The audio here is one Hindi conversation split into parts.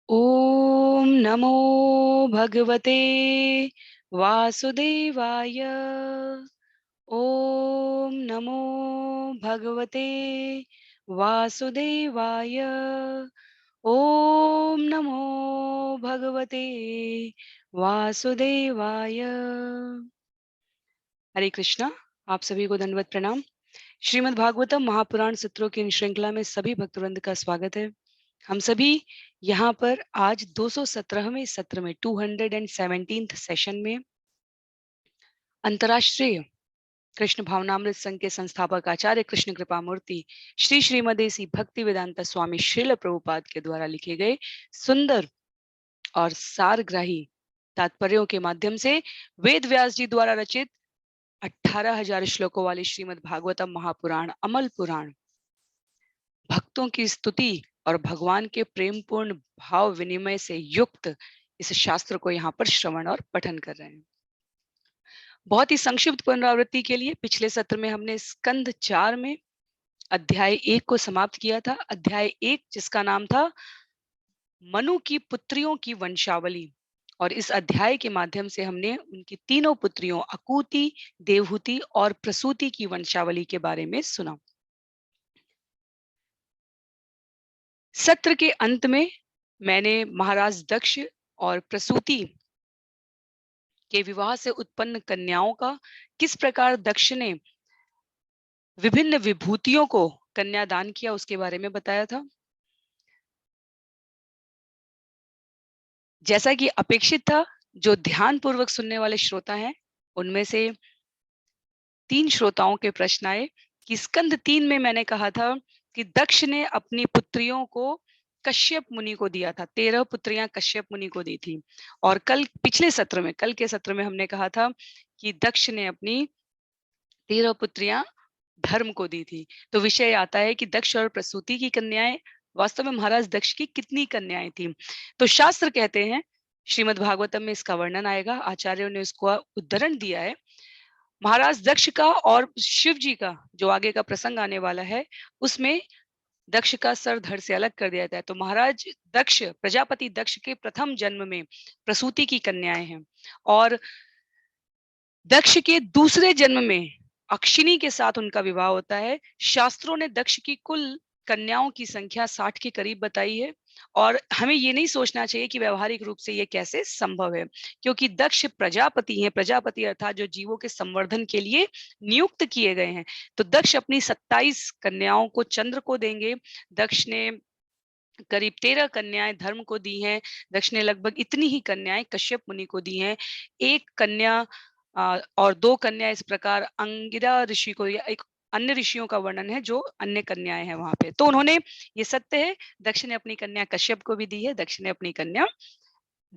ओम नमो भगवते वासुदेवाय। ओम नमो भगवते वासुदेवाय। ओम नमो भगवते वासुदेवाय। हरे कृष्णा। आप सभी को दंडवत प्रणाम। श्रीमद् भागवतम महापुराण सूत्रों की इन श्रृंखला में सभी भक्तवृंद का स्वागत है। हम सभी यहाँ पर आज 217वें सत्र में 217th सेशन में अंतर्राष्ट्रीय कृष्ण भावनामृत संघ के संस्थापक आचार्य कृष्ण कृपा मूर्ति श्री श्रीमदेसी भक्ति वेदांता स्वामी श्रील प्रभुपाद के द्वारा लिखे गए सुंदर और सारग्राही तात्पर्यों के माध्यम से वेद व्यास जी द्वारा रचित 18,000 श्लोकों वाली श्रीमद् भागवतम महापुराण अमल पुराण भक्तों की स्तुति और भगवान के प्रेमपूर्ण भाव विनिमय से युक्त इस शास्त्र को यहाँ पर श्रवण और पठन कर रहे हैं। बहुत ही संक्षिप्त पुनरावृत्ति के लिए पिछले सत्र में हमने स्कंद 4 में अध्याय 1 को समाप्त किया था। अध्याय 1 जिसका नाम था मनु की पुत्रियों की वंशावली, और इस अध्याय के माध्यम से हमने उनकी तीनों पुत्रियों अकूति, देवहूति और प्रसूति की वंशावली के बारे में सुना। सत्र के अंत में मैंने महाराज दक्ष और प्रसूति के विवाह से उत्पन्न कन्याओं का किस प्रकार दक्ष ने विभिन्न विभूतियों को कन्यादान किया उसके बारे में बताया था। जैसा कि अपेक्षित था, जो ध्यान पूर्वक सुनने वाले श्रोता हैं उनमें से 3 श्रोताओं के प्रश्न आए कि स्कंद 3 में मैंने कहा था कि दक्ष ने अपनी पुत्रियों को कश्यप मुनि को दिया था। 13 पुत्रियां कश्यप मुनि को दी थी। और कल के सत्र में हमने कहा था कि दक्ष ने अपनी 13 पुत्रियां धर्म को दी थी। तो विषय आता है कि दक्ष और प्रसूति की कन्याएं, वास्तव में महाराज दक्ष की कितनी कन्याएं थी। तो शास्त्र कहते हैं, श्रीमद् भागवतम में इसका वर्णन आएगा, आचार्यों ने उसको उद्धरण दिया है। महाराज दक्ष का और शिव जी का जो आगे का प्रसंग आने वाला है उसमें दक्ष का सर धड़ से अलग कर दिया जाता है। तो महाराज दक्ष, प्रजापति दक्ष के प्रथम जन्म में प्रसूति की कन्याएं हैं, और दक्ष के दूसरे जन्म में अक्षिणी के साथ उनका विवाह होता है। शास्त्रों ने दक्ष की कुल कन्याओं की संख्या 60 के करीब बताई है, और हमें ये नहीं सोचना चाहिए कि व्यवहारिक रूप से ये कैसे संभव है, क्योंकि दक्ष प्रजापति हैं। प्रजापति अर्थात जो जीवों के संवर्धन के लिए नियुक्त किए गए हैं। तो दक्ष अपनी 27 कन्याओं को चंद्र को देंगे। दक्ष ने करीब 13 कन्याएं धर्म को दी हैं। दक्ष ने लगभग इतनी ही कन्याएं कश्यप मुनि को दी हैं। एक कन्या और 2 कन्या इस प्रकार अंगिरा ऋषि को, या एक अन्य ऋषियों का वर्णन है जो अन्य कन्याएं हैं वहां पे। तो उन्होंने, ये सत्य है, दक्ष ने अपनी कन्या कश्यप को भी दी है। दक्ष ने अपनी कन्या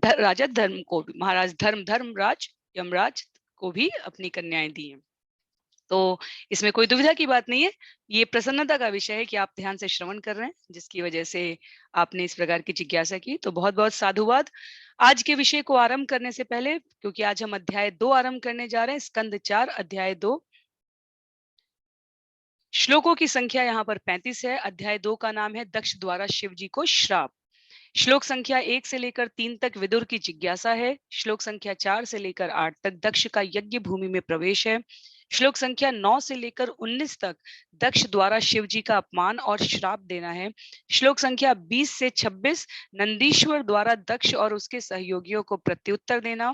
राजा धर्म को भी, महाराज धर्मराज यमराज को भी अपनी कन्याएं दी हैं। तो इसमें कोई दुविधा की बात नहीं है। ये प्रसन्नता का विषय है कि आप ध्यान से श्रवण कर रहे हैं, जिसकी वजह से आपने इस प्रकार की जिज्ञासा की। तो बहुत बहुत साधुवाद। आज के विषय को आरंभ करने से पहले, क्योंकि आज हम अध्याय 2 आरंभ करने जा रहे हैं, स्कंद 4 अध्याय 2। श्लोकों की संख्या यहाँ पर 35 है। अध्याय 2 का नाम है दक्ष द्वारा शिव जी को श्राप। श्लोक संख्या 1 से लेकर 3 तक विदुर की जिज्ञासा है। श्लोक संख्या 4 से लेकर 8 तक दक्ष का यज्ञ भूमि में प्रवेश है। श्लोक संख्या 9 से लेकर 19 तक दक्ष द्वारा शिव जी का अपमान और श्राप देना है। श्लोक संख्या 20 से 26 नंदीश्वर द्वारा दक्ष और उसके सहयोगियों को प्रत्युत्तर देना।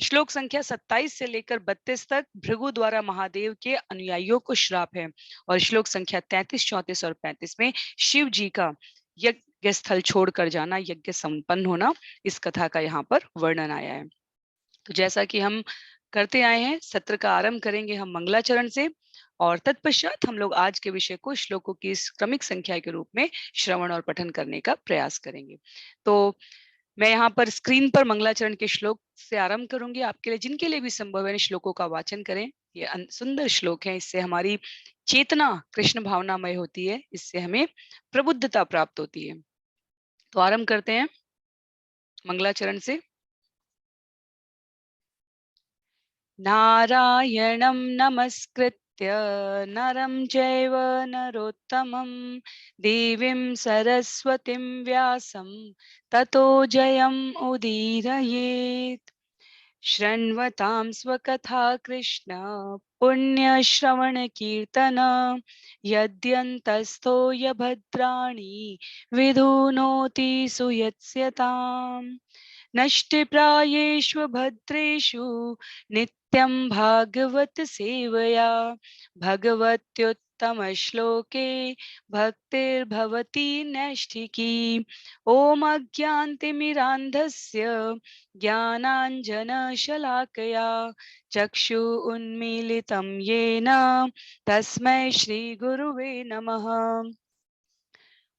श्लोक संख्या 27 से लेकर 32 तक भृगु द्वारा महादेव के अनुयायियों को श्राप है। और श्लोक संख्या 33, 34 और 35 में शिव जी का यज्ञ स्थल छोड़कर जाना, यज्ञ संपन्न होना, इस कथा का यहाँ पर वर्णन आया है। तो जैसा कि हम करते आए हैं, सत्र का आरंभ करेंगे हम मंगलाचरण से, और तत्पश्चात हम लोग आज के विषय को श्लोकों की क्रमिक संख्या के रूप में श्रवण और पठन करने का प्रयास करेंगे। तो मैं यहाँ पर स्क्रीन पर मंगलाचरण के श्लोक से आरंभ करूंगी। आपके लिए, जिनके लिए भी संभव है, श्लोकों का वाचन करें। ये सुंदर श्लोक हैं, इससे हमारी चेतना कृष्ण भावनामय होती है, इससे हमें प्रबुद्धता प्राप्त होती है। तो आरंभ करते हैं मंगलाचरण से। नारायणं नमस्कृत्य नरं चैव नरोत्तमं देवीं सरस्वतीं व्यासं ततो जयम् उदीरयेत्। शृण्वतां स्वकथा कृष्ण पुण्यश्रवणकीर्तन यद्यन्तस्थो यभद्राणि विधुनोति सुयत्स्यताम्। नष्टप्रायेषु भद्रेषु नित्यं भागवत सेवया भगवत्युत्तमश्लोके भक्तिर्भवति नैष्ठिकी। ॐ अज्ञानतिमिरान्धस्य ज्ञानाञ्जनशलाकया चक्षु उन्मीलितं येन तस्मै श्रीगुरुवे नमः।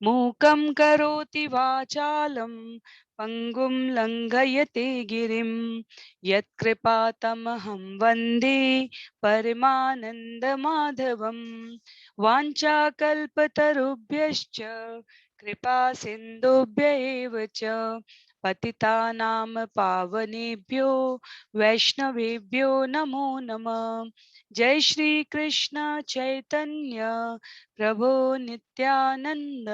मूकं करोति वाचालं पङ्गुं लङ्घयते गिरिं यत्कृपातमहं वन्दे परमानन्दमाधवं। वाञ्छाकल्पतरुभ्यश्च कृपा सिन्धुभ्य एव च पतितानां पावनेभ्यो वैष्णवेभ्यो नमो नमः। जय श्री कृष्ण चैतन्य प्रभो नित्यानंद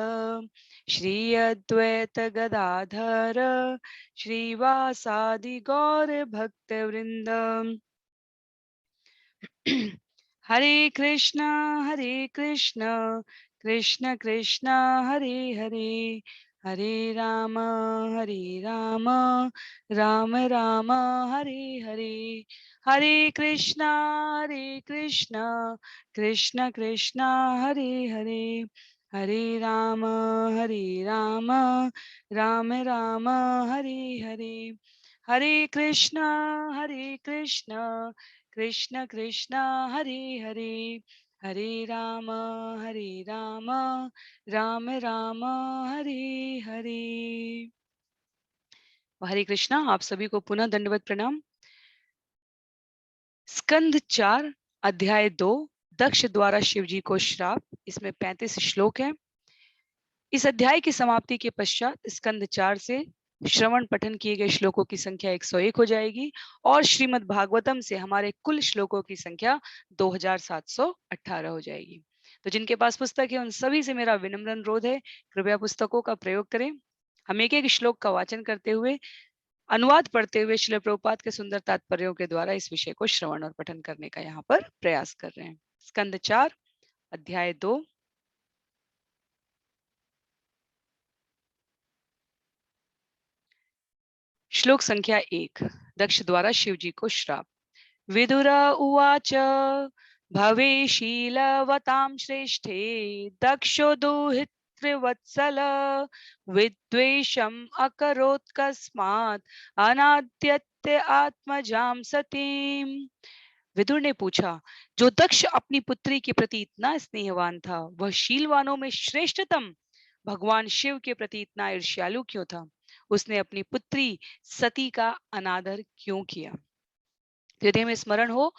श्री अद्वैत गदाधर श्रीवासादि गौर भक्त वृंद। हरे कृष्णा कृष्ण कृष्णा हरे हरे हरे राम राम राम हरे हरे। हरे कृष्णा कृष्ण कृष्णा हरे हरे हरे राम राम राम हरे हरे। हरे कृष्णा कृष्ण कृष्ण हरे हरे हरे राम राम राम हरे हरे। हरे कृष्णा। आप सभी को पुनः दंडवत प्रणाम। स्कंद 4 अध्याय 2 दक्ष द्वारा शिव जी को श्राप। इसमें 35 श्लोक हैं। इस अध्याय की समाप्ति के पश्चात स्कंद 4 से श्रवण पठन किए गए श्लोकों की संख्या 101 हो जाएगी और श्रीमद् भागवतम से हमारे कुल श्लोकों की संख्या 2718 हो जाएगी। तो जिनके पास पुस्तक है उन सभी से मेरा विनम्र अनुरोध है, कृपया पुस्तकों का प्रयोग करें। हम एक एक श्लोक का वाचन करते हुए, अनुवाद पढ़ते हुए श्रील प्रभुपाद के सुंदर तात्पर्यों के द्वारा इस विषय को श्रवण और पठन करने का यहाँ पर प्रयास कर रहे हैं। स्कंद 4 अध्याय 2 श्लोक संख्या 1 दक्ष द्वारा शिव जी को श्राप। विदुर उवाच भवेशीलवतां श्रेष्ठे दक्षो दुहितृवत्सल विद्वेषम् अकरोत् कस्मात् अनाद्यत्य आत्मजां सतीम्। विदुर ने पूछा, जो दक्ष अपनी पुत्री के प्रति इतना स्नेहवान था, वह शीलवानों में श्रेष्ठतम भगवान शिव के प्रति इतना ईर्ष्यालु क्यों था? उसने अपनी पुत्री सती का अनादर क्यों किया? हृदय में स्मरण हो,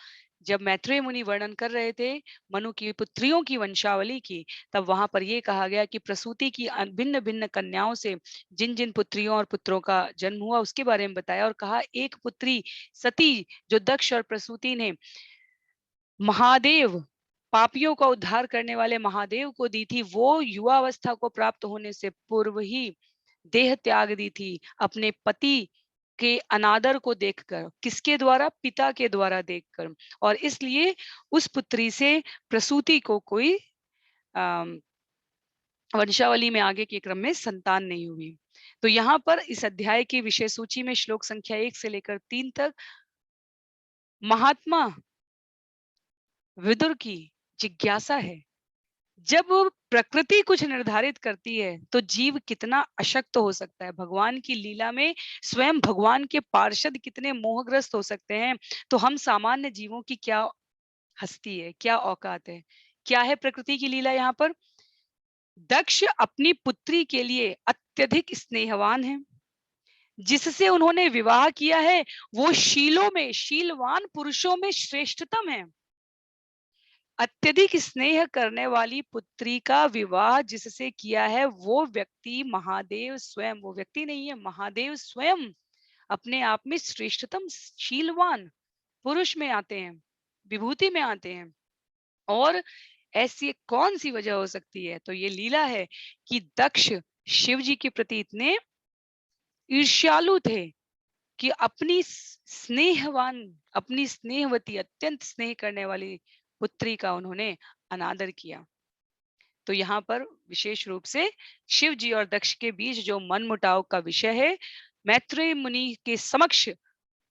जब मैत्रेय मुनि वर्णन कर रहे थे मनु की पुत्रियों की वंशावली की, तब वहां पर यह कहा गया कि प्रसूति की भिन्न भिन्न कन्याओं से जिन जिन पुत्रियों और पुत्रों का जन्म हुआ उसके बारे में बताया और कहा एक पुत्री सती जो दक्ष और प्रसूति ने महादेव पापियों का उद्धार करने वाले महादेव को दी थी, वो युवावस्था को प्राप्त होने से पूर्व ही देह त्याग दी थी अपने पति के अनादर को देखकर। किसके द्वारा? पिता के द्वारा देखकर। और इसलिए उस पुत्री से प्रसूति को कोई वंशावली में आगे के क्रम में संतान नहीं हुई। तो यहाँ पर इस अध्याय की विषय सूची में श्लोक संख्या 1 से लेकर 3 तक महात्मा विदुर की जिज्ञासा है। जब प्रकृति कुछ निर्धारित करती है तो जीव कितना अशक्त हो सकता है, भगवान की लीला में स्वयं भगवान के पार्षद कितने मोहग्रस्त हो सकते हैं, तो हम सामान्य जीवों की क्या हस्ती है, क्या औकात है। क्या है प्रकृति की लीला यहाँ पर? दक्ष अपनी पुत्री के लिए अत्यधिक स्नेहवान है, जिससे उन्होंने विवाह किया है वो शीलों में, शीलवान पुरुषों में श्रेष्ठतम है। अत्यधिक स्नेह करने वाली पुत्री का विवाह जिससे किया है वो व्यक्ति महादेव स्वयं, वो व्यक्ति नहीं है, महादेव स्वयं अपने आप में श्रेष्ठतम शीलवान पुरुष में आते हैं, विभूति में आते हैं। और ऐसी कौन सी वजह हो सकती है? तो ये लीला है कि दक्ष शिव जी के प्रति इतने ईर्ष्यालु थे कि स्नेहवान, अपनी स्नेहवती, अत्यंत स्नेह करने वाली पुत्री का उन्होंने अनादर किया। तो यहाँ पर विशेष रूप से शिव जी और दक्ष के बीच जो मनमुटाव का विषय है, मैत्रेय मुनि के समक्ष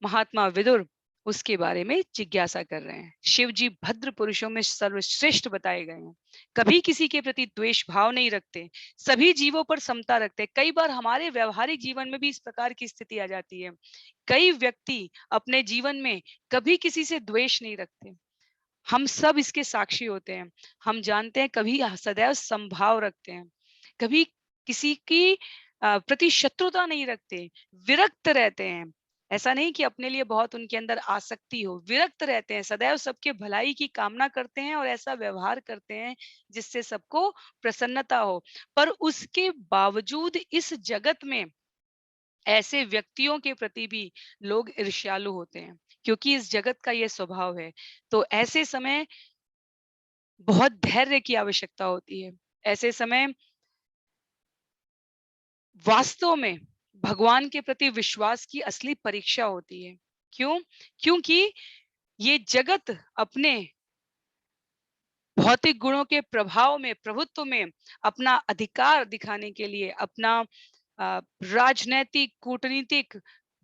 महात्मा विदुर उसके बारे में जिज्ञासा कर रहे हैं। शिव जी भद्र पुरुषों में सर्वश्रेष्ठ बताए गए हैं। कभी किसी के प्रति द्वेष भाव नहीं रखते, सभी जीवों पर समता रखते हैं। कई बार हमारे व्यवहारिक जीवन में भी इस प्रकार की स्थिति आ जाती है। कई व्यक्ति अपने जीवन में कभी किसी से द्वेष नहीं रखते। हम सब इसके साक्षी होते हैं। हम जानते हैं, कभी सदैव समभाव रखते हैं, कभी किसी की प्रति शत्रुता नहीं रखते, विरक्त रहते हैं। ऐसा नहीं कि अपने लिए बहुत उनके अंदर आसक्ति हो, विरक्त रहते हैं, सदैव सबके भलाई की कामना करते हैं और ऐसा व्यवहार करते हैं जिससे सबको प्रसन्नता हो। पर उसके बावजूद इस जगत में ऐसे व्यक्तियों के प्रति भी लोग ईर्ष्यालु होते हैं, क्योंकि इस जगत का ये स्वभाव है। तो ऐसे समय बहुत धैर्य की आवश्यकता होती है। ऐसे समय वास्तव में भगवान के प्रति विश्वास की असली परीक्षा होती है। क्यों? क्योंकि ये जगत अपने भौतिक गुणों के प्रभाव में, प्रभुत्व में अपना अधिकार दिखाने के लिए, अपना राजनैतिक, कूटनीतिक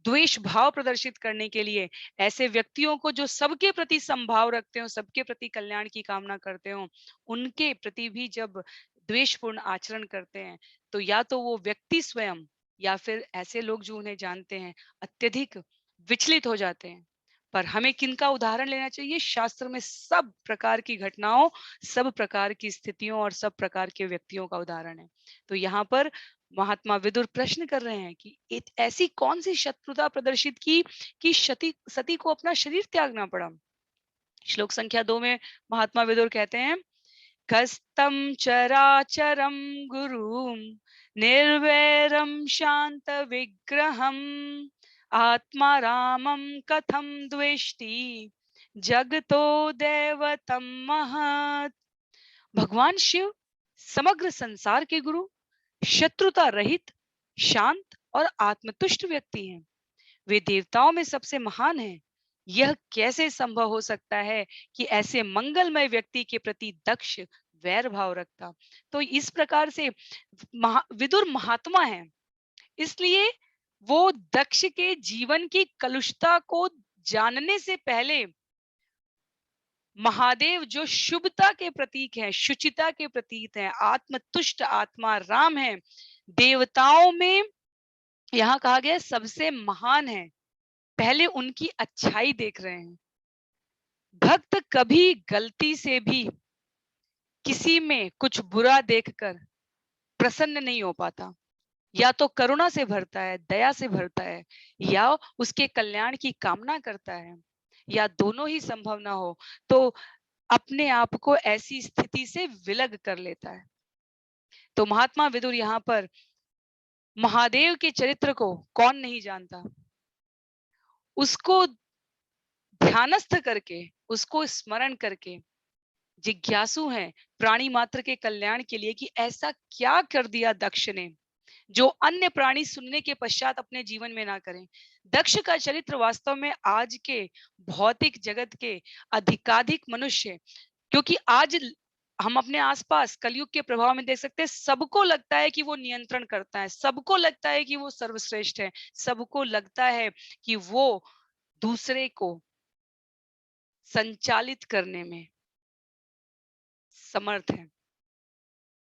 द्वेष भाव प्रदर्शित करने के लिए ऐसे व्यक्तियों को जो सबके प्रति समभाव रखते हो, सबके प्रति कल्याण की कामना करते हो, उनके प्रति भी जब द्वेषपूर्ण आचरण करते हैं, तो या तो वो व्यक्ति स्वयं या फिर ऐसे लोग जो उन्हें जानते हैं अत्यधिक विचलित हो जाते हैं। पर हमें किनका उदाहरण लेना चाहिए? शास्त्र में सब प्रकार की घटनाओं, सब प्रकार की स्थितियों और सब प्रकार के व्यक्तियों का उदाहरण है। तो यहाँ पर महात्मा विदुर प्रश्न कर रहे हैं कि ऐसी कौन सी शत्रुता प्रदर्शित की कि सती को अपना शरीर त्यागना पड़ा। श्लोक संख्या 2 में महात्मा विदुर कहते हैं, कस्तम चराचरम गुरुम निर्वैरम शांत विग्रहम आत्मा रामम कथम द्वेष्टि जगतो दैवतम महत्। भगवान शिव समग्र संसार के गुरु, शत्रुता रहित, शांत और आत्मतुष्ट व्यक्ति हैं। वे देवताओं में सबसे महान हैं। यह कैसे संभव हो सकता है कि ऐसे मंगलमय व्यक्ति के प्रति दक्ष वैर भाव रखता? तो इस प्रकार से विदुर महात्मा है, इसलिए वो दक्ष के जीवन की कलुषता को जानने से पहले महादेव जो शुभता के प्रतीक हैं, शुचिता के प्रतीक हैं, आत्मतुष्ट आत्मा राम है, देवताओं में यहाँ कहा गया सबसे महान है, पहले उनकी अच्छाई देख रहे हैं। भक्त कभी गलती से भी किसी में कुछ बुरा देखकर प्रसन्न नहीं हो पाता। या तो करुणा से भरता है, दया से भरता है, या उसके कल्याण की कामना करता है, या दोनों ही संभव ना हो तो अपने आप को ऐसी स्थिति से विलग कर लेता है। तो महात्मा विदुर यहाँ पर महादेव के चरित्र को कौन नहीं जानता, उसको ध्यानस्थ करके, उसको स्मरण करके जिज्ञासु हैं प्राणी मात्र के कल्याण के लिए कि ऐसा क्या कर दिया दक्ष ने जो अन्य प्राणी सुनने के पश्चात अपने जीवन में ना करें। दक्ष का चरित्र वास्तव में आज के भौतिक जगत के अधिकाधिक मनुष्य, क्योंकि आज हम अपने आसपास कलयुग के प्रभाव में देख सकते हैं, सबको लगता है कि वो नियंत्रण करता है, सबको लगता है कि वो सर्वश्रेष्ठ है, सबको लगता है कि वो दूसरे को संचालित करने में समर्थ है,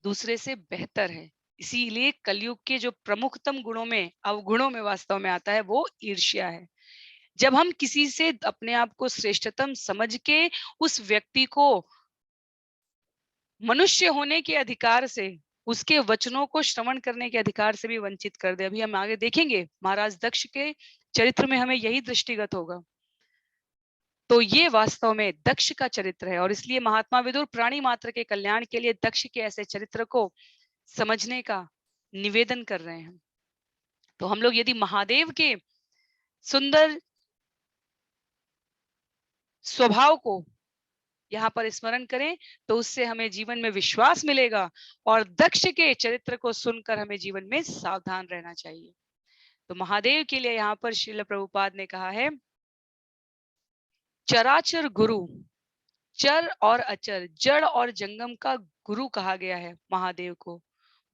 दूसरे से बेहतर है। इसीलिए कलयुग के जो प्रमुखतम गुणों में, अवगुणों में वास्तव में आता है वो ईर्ष्या है। जब हम किसी से अपने आप को श्रेष्ठतम समझ के उस व्यक्ति को मनुष्य होने के अधिकार से, उसके वचनों को श्रवण करने के अधिकार से भी वंचित कर दे, अभी हम आगे देखेंगे महाराज दक्ष के चरित्र में हमें यही दृष्टिगत होगा। तो ये वास्तव में दक्ष का चरित्र है और इसलिए महात्मा विदुर प्राणी मात्र के कल्याण के लिए दक्ष के ऐसे चरित्र को समझने का निवेदन कर रहे हैं। तो हम लोग यदि महादेव के सुंदर स्वभाव को यहाँ पर स्मरण करें तो उससे हमें जीवन में विश्वास मिलेगा और दक्ष के चरित्र को सुनकर हमें जीवन में सावधान रहना चाहिए। तो महादेव के लिए यहाँ पर श्रील प्रभुपाद ने कहा है, चराचर गुरु, चर और अचर, जड़ और जंगम का गुरु कहा गया है महादेव को।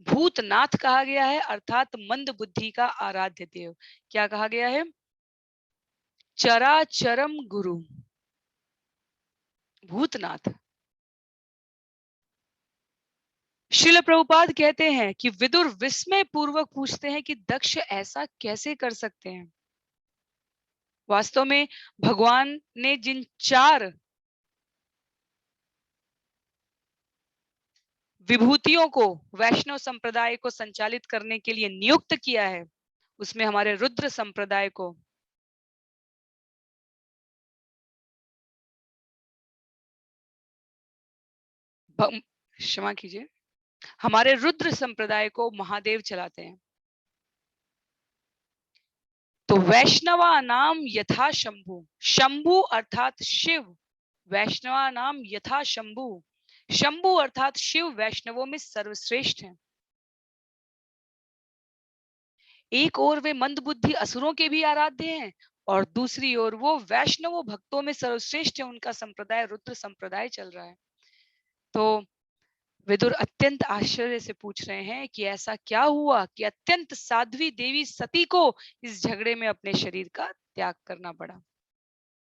भूतनाथ कहा गया है अर्थात मंद बुद्धि का आराध्य देव। क्या कहा गया है? चराचरम गुरु, भूतनाथ। श्रील प्रभुपाद कहते हैं कि विदुर विस्मय पूर्वक पूछते हैं कि दक्ष ऐसा कैसे कर सकते हैं। वास्तव में भगवान ने जिन 4 विभूतियों को वैष्णव संप्रदाय को संचालित करने के लिए नियुक्त किया है, उसमें हमारे रुद्र संप्रदाय को क्षमा कीजिए, हमारे रुद्र संप्रदाय को महादेव चलाते हैं। तो वैष्णवा नाम यथा शंभु, शंभु अर्थात शिव, वैष्णवा नाम यथा शंभु, शंभु अर्थात शिव वैष्णवों में सर्वश्रेष्ठ हैं। एक ओर वे मंदबुद्धि असुरों के भी आराध्य हैं और दूसरी ओर वो वैष्णवों भक्तों में सर्वश्रेष्ठ है, उनका संप्रदाय रुद्र संप्रदाय चल रहा है। तो विदुर अत्यंत आश्चर्य से पूछ रहे हैं कि ऐसा क्या हुआ कि अत्यंत साध्वी देवी सती को इस झगड़े में अपने शरीर का त्याग करना पड़ा।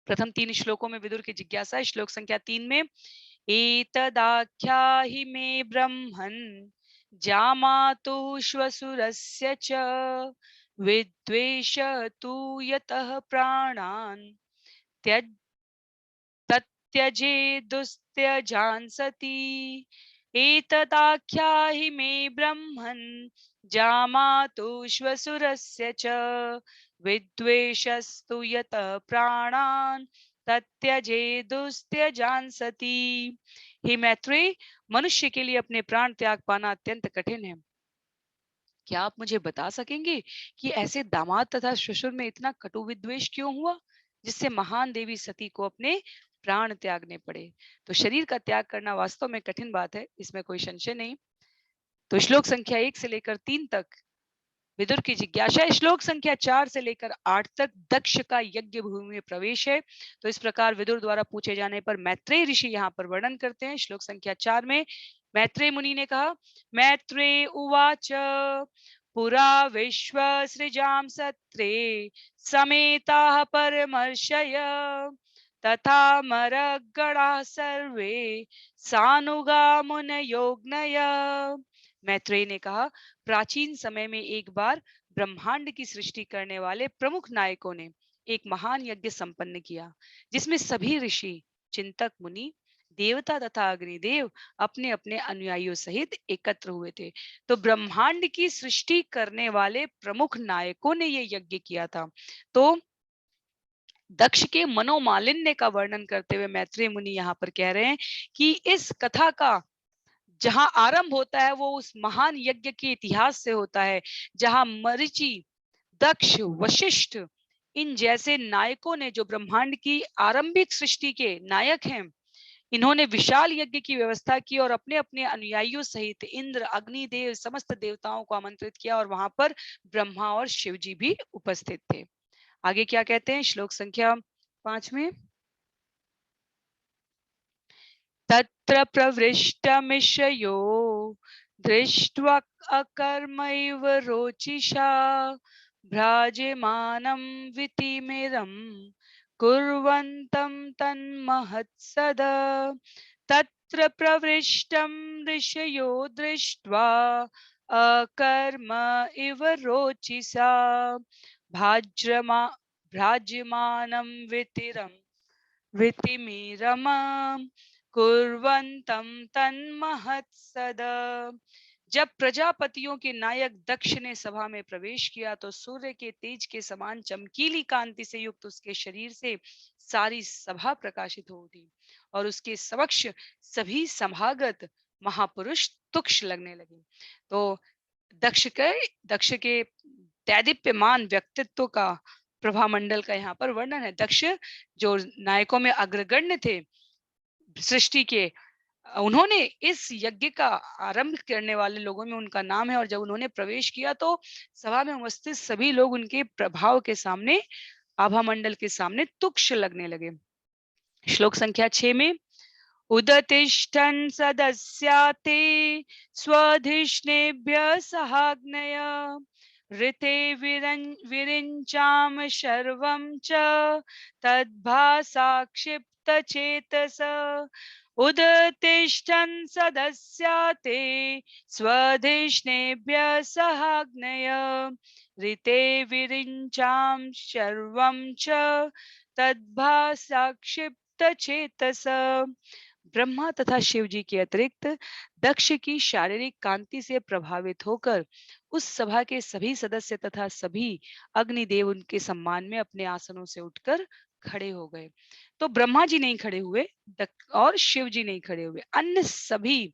प्रथम 3 श्लोकों में विदुर की जिज्ञासा है। श्लोक संख्या 3 में एतदाख्याहि मे ब्रह्मन् जामातु श्वसुरस्य च विद्वेषतु यतः प्राणान् त्यज तत्यजेदुस्त्यजान् सति। एतदाख्याहि मे ब्रह्मन् जामातु श्वसुरस्य च विद्वेषस्तु यतः प्राणान् तत्यजेदुस्त्यजान् सति। हे मैत्रेय, मनुष्य के लिए अपने प्राण त्याग पाना अत्यंत कठिन है। क्या आप मुझे बता सकेंगे कि ऐसे दामाद तथा ससुर में इतना कटु विद्वेष क्यों हुआ जिससे महान देवी सती को अपने प्राण त्यागने पड़े? तो शरीर का त्याग करना वास्तव में कठिन बात है, इसमें कोई संशय नहीं। तो श्लोक संख्या 1 से लेकर 3 तक विदुर की जिज्ञासा है। श्लोक संख्या 4 से लेकर 8 तक दक्ष का यज्ञ भूमि में प्रवेश है। तो इस प्रकार विदुर द्वारा पूछे जाने पर मैत्रेय ऋषि यहाँ पर वर्णन करते हैं। श्लोक संख्या 4 में मैत्रेय मुनि ने कहा, मैत्रेय उवाच पुरा विश्व सृजाम सत्रे समेताः परमर्षय तथा मरगणाः सर्वे सानुगा मुनयोग्नय। मैत्रेय ने कहा, प्राचीन समय में एक बार ब्रह्मांड की सृष्टि करने वाले प्रमुख नायकों ने एक महान यज्ञ संपन्न किया जिसमें सभी ऋषि, चिंतक मुनि, देवता तथा अग्निदेव अपने अपने अनुयायियों सहित एकत्र हुए थे। तो ब्रह्मांड की सृष्टि करने वाले प्रमुख नायकों ने यह यज्ञ किया था। तो दक्ष के मनोमालिन्य का वर्णन करते हुए मैत्रेय मुनि यहाँ पर कह रहे हैं कि इस कथा का जहां आरंभ होता है वो उस महान यज्ञ के इतिहास से होता है जहां मरीचि, दक्ष, वशिष्ठ इन जैसे नायकों ने, जो ब्रह्मांड की आरंभिक सृष्टि के नायक हैं, इन्होंने विशाल यज्ञ की व्यवस्था की और अपने अपने अनुयायियों सहित इंद्र, अग्निदेव, समस्त देवताओं को आमंत्रित किया और वहां पर ब्रह्मा और शिव जी भी उपस्थित थे। आगे क्या कहते हैं श्लोक संख्या 5 में, तत्र प्रवृष्टमिषयो दृष्ट्वा अकर्मैव रोचिषा भ्राजमानं वितिमिरं कुर्वन्तं तन्महत्सदा। तत्र प्रवृष्टं ऋषयो दृष्ट्वा अकर्म इव रोचिषा भ्राजमानं वितिमिरं कुर्वन्तं तन्महत्सदा। जब प्रजापतियों के नायक दक्ष ने सभा में प्रवेश किया तो सूर्य के तेज के समान चमकीली कांति से युक्त उसके शरीर से सारी सभा प्रकाशित हो उठी और उसके समक्ष सभी सभागत महापुरुष तुक्ष लगने लगे। तो दक्ष के दैदीप्यमान व्यक्तित्व का, प्रभामंडल का यहाँ पर वर्णन है। दक्ष जो नायकों में अग्रगण्य थे, सृष्टि के उन्होंने इस यज्ञ का आरंभ करने वाले लोगों में उनका नाम है। और जब उन्होंने प्रवेश किया तो सभा में उपस्थित सभी लोग उनके प्रभाव के सामने, आभा मंडल के सामने तुक्ष लगने लगे। श्लोक संख्या 6 में उदतिष्ठन् सदस्याते स्वधिष्णेभ्यः सहाग्नय ऋते विरिञ्चाम शर्वं च तद्भासाक्षिप्तचेतस उदतिष्ठन् सदस्याते स्वधिष्णेभ्यः सहाग्नय ऋते विरिञ्चाम शर्वं च तद्भासाक्षिप्तचेतस। ब्रह्मा तथा शिव जी के अतिरिक्त दक्ष की शारीरिक कांति से प्रभावित होकर उस सभा के सभी सदस्य तथा सभी अग्निदेव उनके सम्मान में अपने आसनों से उठकर खड़े हो गए। तो ब्रह्मा जी नहीं खड़े हुए और शिव जी नहीं खड़े हुए, अन्य सभी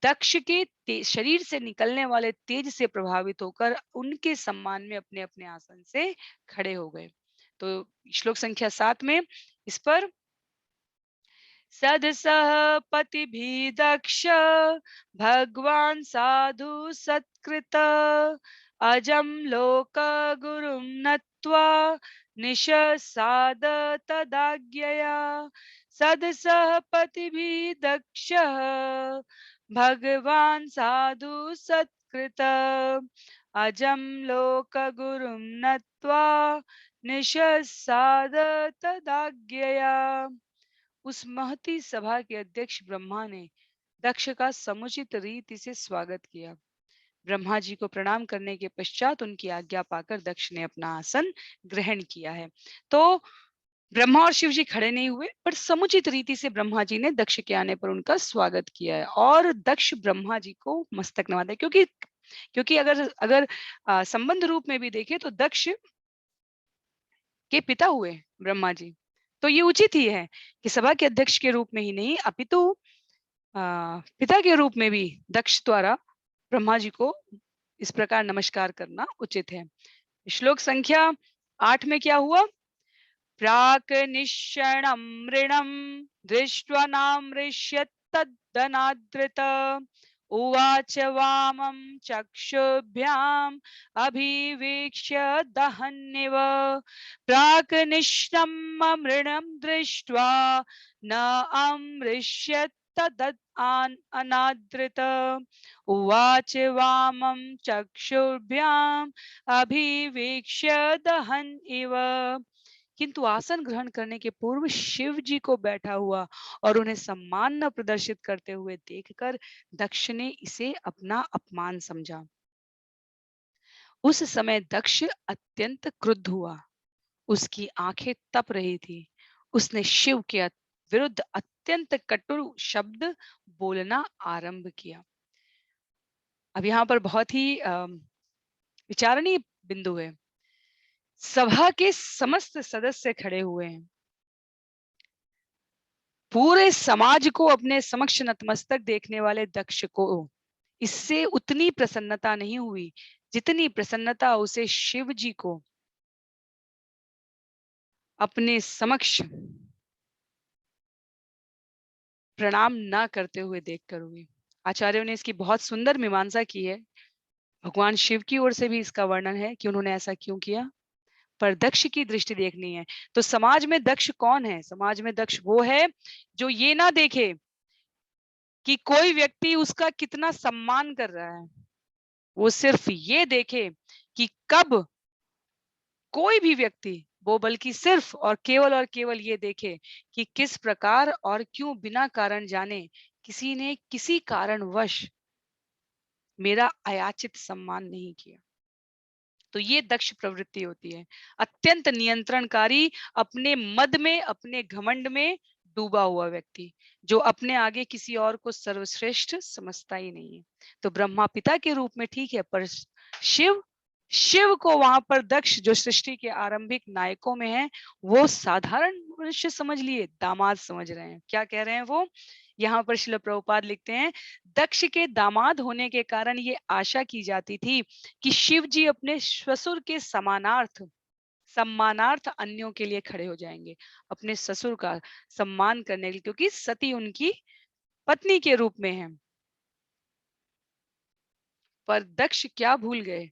दक्ष के शरीर से निकलने वाले तेज से प्रभावित होकर उनके सम्मान में अपने अपने आसन से खड़े हो गए। तो श्लोक संख्या 7 में इस पर सदसः पतिभिः दक्ष भगवान साधु सत्कृत अजं लोक गुरुं नत्वा निशसाद तदाज्ञया सदसः पतिभिः दक्षः भगवान साधु सत्कृत अजं लोक गुरुं नत्वा निशसाद तदाज्ञया। उस महती सभा के अध्यक्ष ब्रह्मा ने दक्ष का समुचित रीति से स्वागत किया। ब्रह्मा जी को प्रणाम करने के पश्चात उनकी आज्ञा पाकर दक्ष ने अपना आसन ग्रहण किया है। तो ब्रह्मा और शिव जी खड़े नहीं हुए, पर समुचित रीति से ब्रह्मा जी ने दक्ष के आने पर उनका स्वागत किया है और दक्ष ब्रह्मा जी को मस्तक नवाते, क्योंकि अगर अगर संबंध रूप में भी देखें तो दक्ष के पिता हुए ब्रह्मा जी, तो ये उचित ही है कि सभा के अध्यक्ष के रूप में ही नहीं अपितु पिता के रूप में भी दक्ष द्वारा ब्रह्मा जी को इस प्रकार नमस्कार करना उचित है। श्लोक संख्या 8 में क्या हुआ? प्राक निश्चणं मृणं दृष्ट्वा नामृष्यत्तदनादृत उवाच वामं चक्षुभ्याम् अभिवीक्ष्य दहन्निव प्राक निश्चणं मृणं दृष्ट्वा न अमृष्यत् अनादृत उवाच वामं चक्षुभ्याम् अभिवीक्ष्य दहन् इव। किंतु आसन ग्रहण करने के पूर्व शिव जी को बैठा हुआ और उन्हें सम्मान न प्रदर्शित करते हुए देखकर दक्ष ने इसे अपना अपमान समझा। उस समय दक्ष अत्यंत क्रुद्ध हुआ, उसकी आंखें तप रही थी। उसने शिव के विरुद्ध अत्यंत कटु शब्द बोलना आरंभ किया। अब यहाँ पर बहुत ही विचारणीय बिंदु है। सभा के समस्त सदस्य खड़े हुए हैं, पूरे समाज को अपने समक्ष नतमस्तक देखने वाले दक्ष को इससे उतनी प्रसन्नता नहीं हुई जितनी प्रसन्नता उसे शिव जी को अपने समक्ष प्रणाम ना करते हुए देखकर हुई। आचार्यों ने इसकी बहुत सुंदर मीमांसा की है। भगवान शिव की ओर से भी इसका वर्णन है कि उन्होंने ऐसा क्यों किया, पर दक्ष की दृष्टि देखनी है। तो समाज में दक्ष कौन है? समाज में दक्ष वो है जो ये ना देखे कि कोई व्यक्ति उसका कितना सम्मान कर रहा है, वो सिर्फ ये देखे कि कब कोई भी व्यक्ति वो बल्कि सिर्फ और केवल ये देखे कि किस प्रकार और क्यों बिना कारण जाने किसी ने किसी कारणवश मेरा अयाचित सम्मान नहीं किया। तो ये दक्ष प्रवृत्ति होती है, अत्यंत नियंत्रणकारी, अपने मद में अपने घमंड में डूबा हुआ व्यक्ति जो अपने आगे किसी और को सर्वश्रेष्ठ समझता ही नहीं है। तो ब्रह्मा पिता के रूप में ठीक है, पर शिव को वहां पर दक्ष जो सृष्टि के आरंभिक नायकों में है वो साधारण मनुष्य समझ लिए, दामाद समझ रहे हैं। क्या कह रहे हैं वो? यहाँ पर श्रील प्रभुपाद लिखते हैं, दक्ष के दामाद होने के कारण ये आशा की जाती थी कि शिव जी अपने ससुर के समानार्थ सम्मानार्थ अन्यों के लिए खड़े हो जाएंगे, अपने ससुर का सम्मान करने के लिए, क्योंकि सती उनकी पत्नी के रूप में है। पर दक्ष क्या भूल गए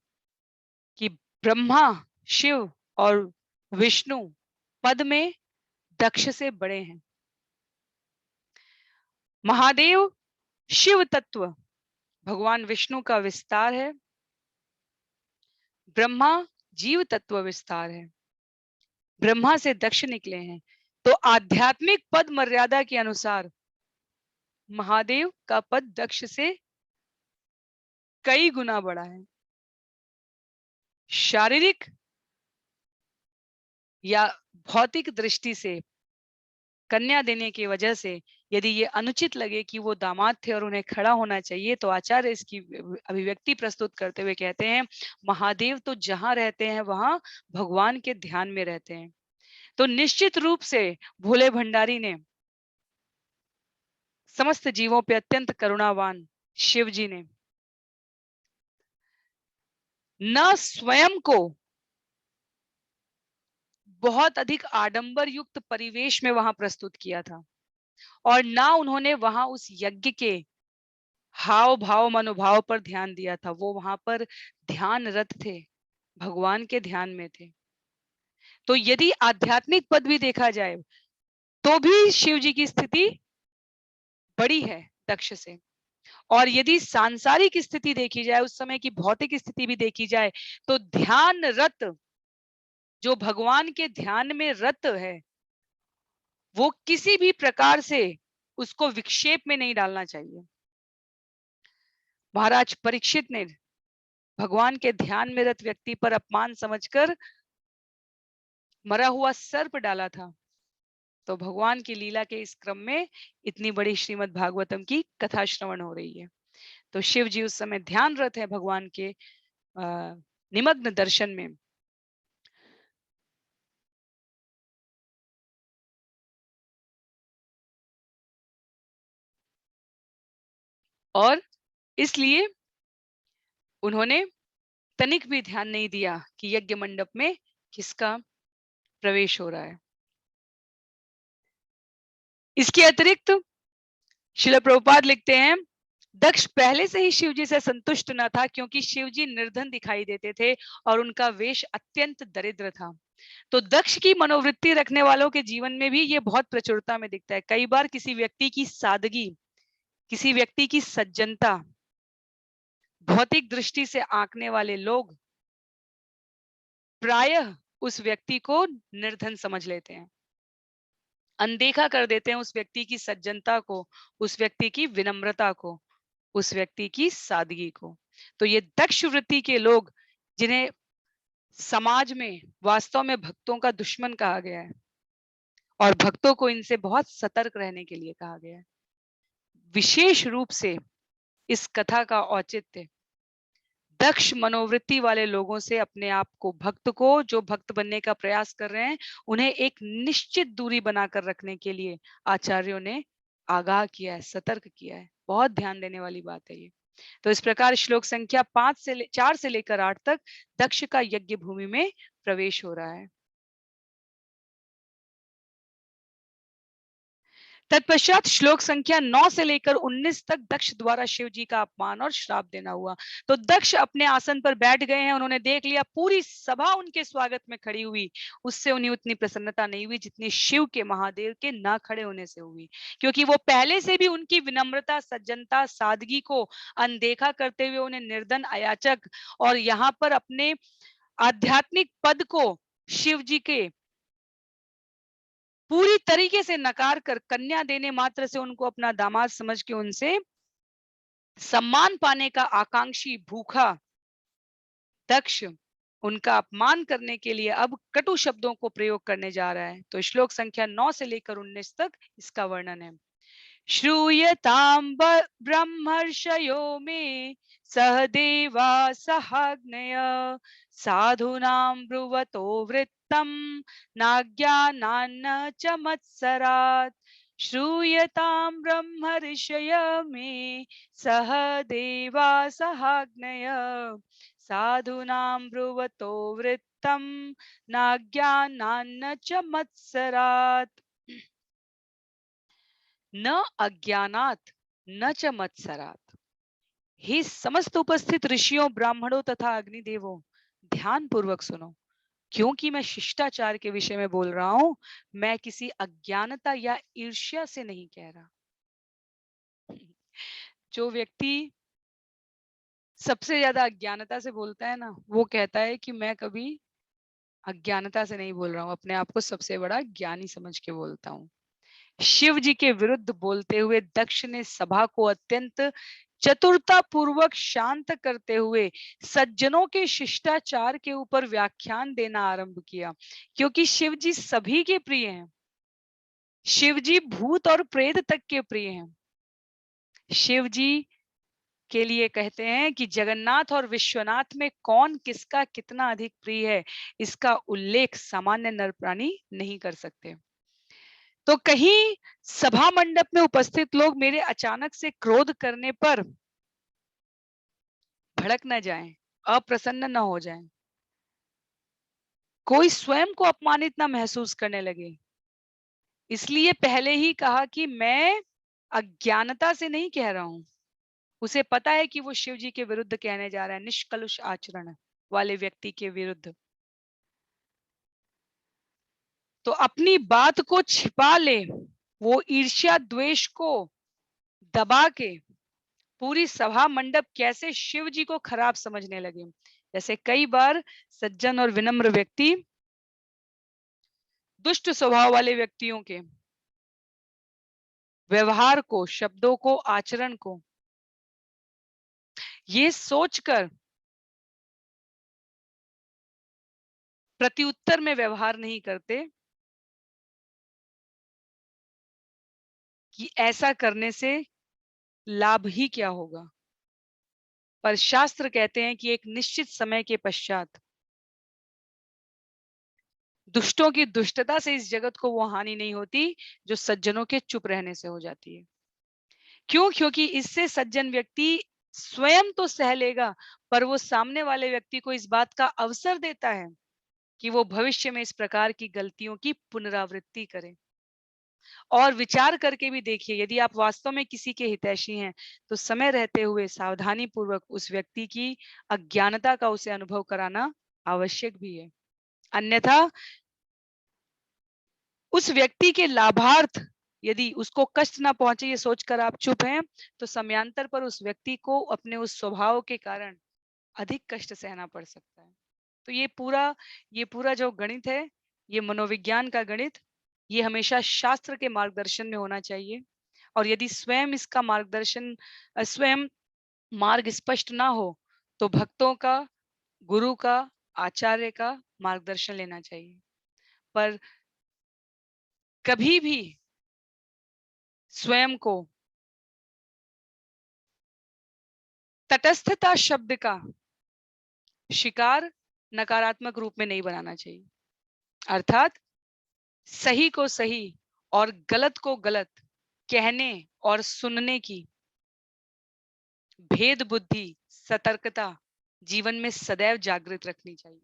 कि ब्रह्मा, शिव और विष्णु पद में दक्ष से बड़े हैं। महादेव शिव तत्व भगवान विष्णु का विस्तार है, ब्रह्मा जीव तत्व विस्तार है, ब्रह्मा से दक्ष निकले हैं। तो आध्यात्मिक पद मर्यादा के अनुसार महादेव का पद दक्ष से कई गुना बड़ा है। शारीरिक या भौतिक दृष्टि से कन्या देने की वजह से यदि ये अनुचित लगे कि वो दामाद थे और उन्हें खड़ा होना चाहिए, तो आचार्य इसकी अभिव्यक्ति प्रस्तुत करते हुए कहते हैं, महादेव तो जहां रहते हैं वहां भगवान के ध्यान में रहते हैं। तो निश्चित रूप से भोले भंडारी ने समस्त जीवों पे अत्यंत करुणावान शिव जी ने न स्वयं को बहुत अधिक आडंबर युक्त परिवेश में वहां प्रस्तुत किया था, और ना उन्होंने वहां उस यज्ञ के हाव भाव मनोभाव पर ध्यान दिया था। वो वहां पर ध्यानरत थे, भगवान के ध्यान में थे। तो यदि आध्यात्मिक पद भी देखा जाए तो भी शिव जी की स्थिति बड़ी है दक्ष से, और यदि सांसारिक स्थिति देखी जाए, उस समय की भौतिक स्थिति भी देखी जाए, तो ध्यान रत जो भगवान के ध्यान में रत है, वो किसी भी प्रकार से उसको विक्षेप में नहीं डालना चाहिए। महाराज परीक्षित ने भगवान के ध्यान में रत व्यक्ति पर अपमान समझकर मरा हुआ सर्प डाला था। तो भगवान की लीला के इस क्रम में इतनी बड़ी श्रीमद् भागवतम की कथा श्रवण हो रही है। तो शिव जी उस समय ध्यानरत है भगवान के निमग्न दर्शन में। और इसलिए उन्होंने तनिक भी ध्यान नहीं दिया कि यज्ञ मंडप में किसका प्रवेश हो रहा है। इसके अतिरिक्त श्रील प्रभुपाद लिखते हैं, दक्ष पहले से ही शिवजी से संतुष्ट न था, क्योंकि शिवजी निर्धन दिखाई देते थे और उनका वेश अत्यंत दरिद्र था। तो दक्ष की मनोवृत्ति रखने वालों के जीवन में भी ये बहुत प्रचुरता में दिखता है। कई बार किसी व्यक्ति की सादगी, किसी व्यक्ति की सज्जनता भौतिक दृष्टि से आंकने वाले लोग प्रायः उस व्यक्ति को निर्धन समझ लेते हैं, अनदेखा कर देते हैं उस व्यक्ति की सज्जनता को, उस व्यक्ति की विनम्रता को, उस व्यक्ति की सादगी को। तो ये दक्ष वृत्ति के लोग, जिन्हें समाज में वास्तव में भक्तों का दुश्मन कहा गया है और भक्तों को इनसे बहुत सतर्क रहने के लिए कहा गया है। विशेष रूप से इस कथा का औचित्य दक्ष मनोवृत्ति वाले लोगों से अपने आप को, भक्त को, जो भक्त बनने का प्रयास कर रहे हैं, उन्हें एक निश्चित दूरी बनाकर रखने के लिए आचार्यों ने आगाह किया है, सतर्क किया है। बहुत ध्यान देने वाली बात है ये। तो इस प्रकार श्लोक संख्या 4 से लेकर 8 तक दक्ष का यज्ञ भूमि में प्रवेश हो रहा है। तत्पश्चात श्लोक संख्या 9 से लेकर 19 तक दक्ष द्वारा शिव जी का अपमान और श्राप देना हुआ। तो दक्ष अपने आसन पर बैठ गए हैं, उन्होंने देख लिया पूरी सभा उनके स्वागत में खड़ी हुई, उससे उन्हें उतनी प्रसन्नता नहीं हुई जितनी शिव के, महादेव के ना खड़े होने से हुई, क्योंकि वो पहले से भी उनकी विनम्रता, सज्जनता, सादगी को अनदेखा करते हुए उन्हें निर्धन, अयाचक और यहाँ पर अपने आध्यात्मिक पद को शिव जी के पूरी तरीके से नकार कर कन्या देने मात्र से उनको अपना दामाद समझ के उनसे सम्मान पाने का आकांक्षी भूखा दक्ष उनका अपमान करने के लिए अब कटु शब्दों को प्रयोग करने जा रहा है। तो श्लोक संख्या 9 से लेकर 19 तक इसका वर्णन है। श्रूयतां ब्रह्मर्षयो मे सह देवा सहाग्नय साधूनां ब्रुवतो वृत्तं नाज्ञानान्न च मत्सरात् श्रूयतां ब्रह्म ऋषय मे सह देवा सहाग्नय साधूनां ब्रुवतो वृत्तं नाज्ञानान्न च मत्सरात् न अज्ञानात न च मत्सरात। हे समस्त उपस्थित ऋषियों, ब्राह्मणों तथा अग्निदेवों, ध्यान पूर्वक सुनो, क्योंकि मैं शिष्टाचार के विषय में बोल रहा हूं। मैं किसी अज्ञानता या ईर्ष्या से नहीं कह रहा। जो व्यक्ति सबसे ज्यादा अज्ञानता से बोलता है ना, वो कहता है कि मैं कभी अज्ञानता से नहीं बोल रहा हूँ, अपने आप को सबसे बड़ा ज्ञानी समझ के बोलता हूँ। शिव जी के विरुद्ध बोलते हुए दक्ष ने सभा को अत्यंत चतुरता पूर्वक शांत करते हुए सज्जनों के शिष्टाचार के ऊपर व्याख्यान देना आरंभ किया, क्योंकि शिव जी सभी के प्रिय हैं। शिव जी भूत और प्रेत तक के प्रिय हैं। शिव जी के लिए कहते हैं कि जगन्नाथ और विश्वनाथ में कौन किसका कितना अधिक प्रिय है, इसका उल्लेख सामान्य नर प्राणी नहीं कर सकते। तो कहीं सभा मंडप में उपस्थित लोग मेरे अचानक से क्रोध करने पर भड़क न जाएं, अप्रसन्न न हो जाएं, कोई स्वयं को अपमानित ना महसूस करने लगे। इसलिए पहले ही कहा कि मैं अज्ञानता से नहीं कह रहा हूं। उसे पता है कि वो शिव जी के विरुद्ध कहने जा रहा है, निष्कलुष आचरण वाले व्यक्ति के विरुद्ध। तो अपनी बात को छिपा ले, वो ईर्ष्या द्वेष को दबा के पूरी सभा मंडप कैसे शिव जी को खराब समझने लगे। जैसे कई बार सज्जन और विनम्र व्यक्ति दुष्ट स्वभाव वाले व्यक्तियों के व्यवहार को, शब्दों को, आचरण को ये सोचकर प्रत्युत्तर में व्यवहार नहीं करते कि ऐसा करने से लाभ ही क्या होगा। पर शास्त्र कहते हैं कि एक निश्चित समय के पश्चात दुष्टों की दुष्टता से इस जगत को वो हानि नहीं होती जो सज्जनों के चुप रहने से हो जाती है। क्यों? क्योंकि इससे सज्जन व्यक्ति स्वयं तो सह लेगा, पर वो सामने वाले व्यक्ति को इस बात का अवसर देता है कि वो भविष्य में इस प्रकार की गलतियों की पुनरावृत्ति करे। और विचार करके भी देखिए, यदि आप वास्तव में किसी के हितैषी हैं, तो समय रहते हुए सावधानी पूर्वक उस व्यक्ति की अज्ञानता का उसे अनुभव कराना आवश्यक भी है। अन्यथा उस व्यक्ति के लाभार्थ यदि उसको कष्ट ना पहुंचे ये सोचकर आप चुप हैं, तो समयांतर पर उस व्यक्ति को अपने उस स्वभाव के कारण अधिक कष्ट सहना पड़ सकता है। तो ये पूरा जो गणित है, ये मनोविज्ञान का गणित, ये हमेशा शास्त्र के मार्गदर्शन में होना चाहिए। और यदि स्वयं इसका मार्गदर्शन स्वयं मार्ग स्पष्ट ना हो, तो भक्तों का, गुरु का, आचार्य का मार्गदर्शन लेना चाहिए। पर कभी भी स्वयं को तटस्थता शब्द का शिकार नकारात्मक रूप में नहीं बनाना चाहिए। अर्थात सही को सही और गलत को गलत कहने और सुनने की भेद बुद्धि, सतर्कता जीवन में सदैव जागृत रखनी चाहिए।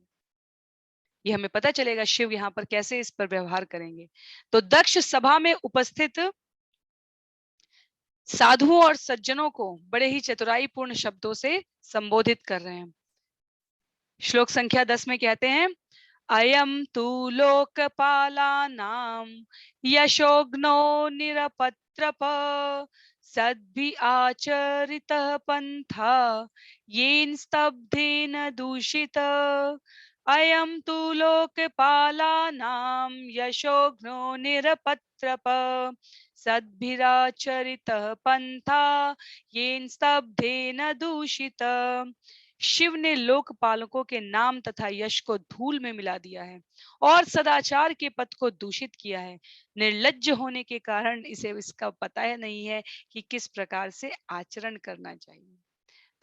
ये हमें पता चलेगा शिव यहाँ पर कैसे इस पर व्यवहार करेंगे। तो दक्ष सभा में उपस्थित साधुओं और सज्जनों को बड़े ही चतुराई पूर्ण शब्दों से संबोधित कर रहे हैं। श्लोक संख्या 10 में कहते हैं, अयम तु लोकपालानां यशोग्नो निरपत्रप सद्भि आचरितः पंथा येन स्तब्धेन दूषित। अयम तु लोकपालानां यशोग्नो निरपत्रप सद्भिराचरितः पंथा येन स्तब्धेन दूषित। शिव ने लोकपालकों के नाम तथा यश को धूल में मिला दिया है और सदाचार के पथ को दूषित किया है। निर्लज्ज होने के कारण इसे इसका पता है नहीं है कि किस प्रकार से आचरण करना चाहिए।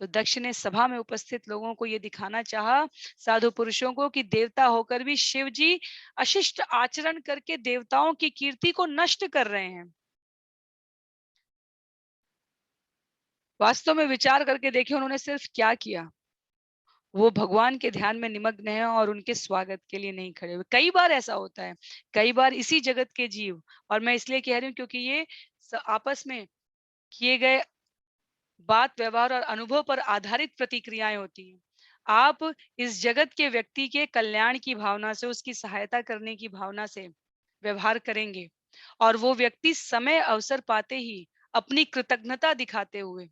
तो दक्ष ने सभा में उपस्थित लोगों को यह दिखाना चाहा, साधु पुरुषों को, कि देवता होकर भी शिव जी अशिष्ट आचरण करके देवताओं की कीर्ति को नष्ट कर रहे हैं। वास्तव में विचार करके देखिए उन्होंने सिर्फ क्या किया। वो भगवान के ध्यान में निमग्न हैं और उनके स्वागत के लिए नहीं खड़े हुए। कई बार ऐसा होता है, कई बार इसी जगत के जीव, और मैं इसलिए कह रही हूँ क्योंकि ये आपस में किए गए बात व्यवहार और अनुभव पर आधारित प्रतिक्रियाएं होती हैं। आप इस जगत के व्यक्ति के कल्याण की भावना से, उसकी सहायता करने की भावना से व्यवहार करेंगे और वो व्यक्ति समय अवसर पाते ही अपनी कृतज्ञता दिखाते हुए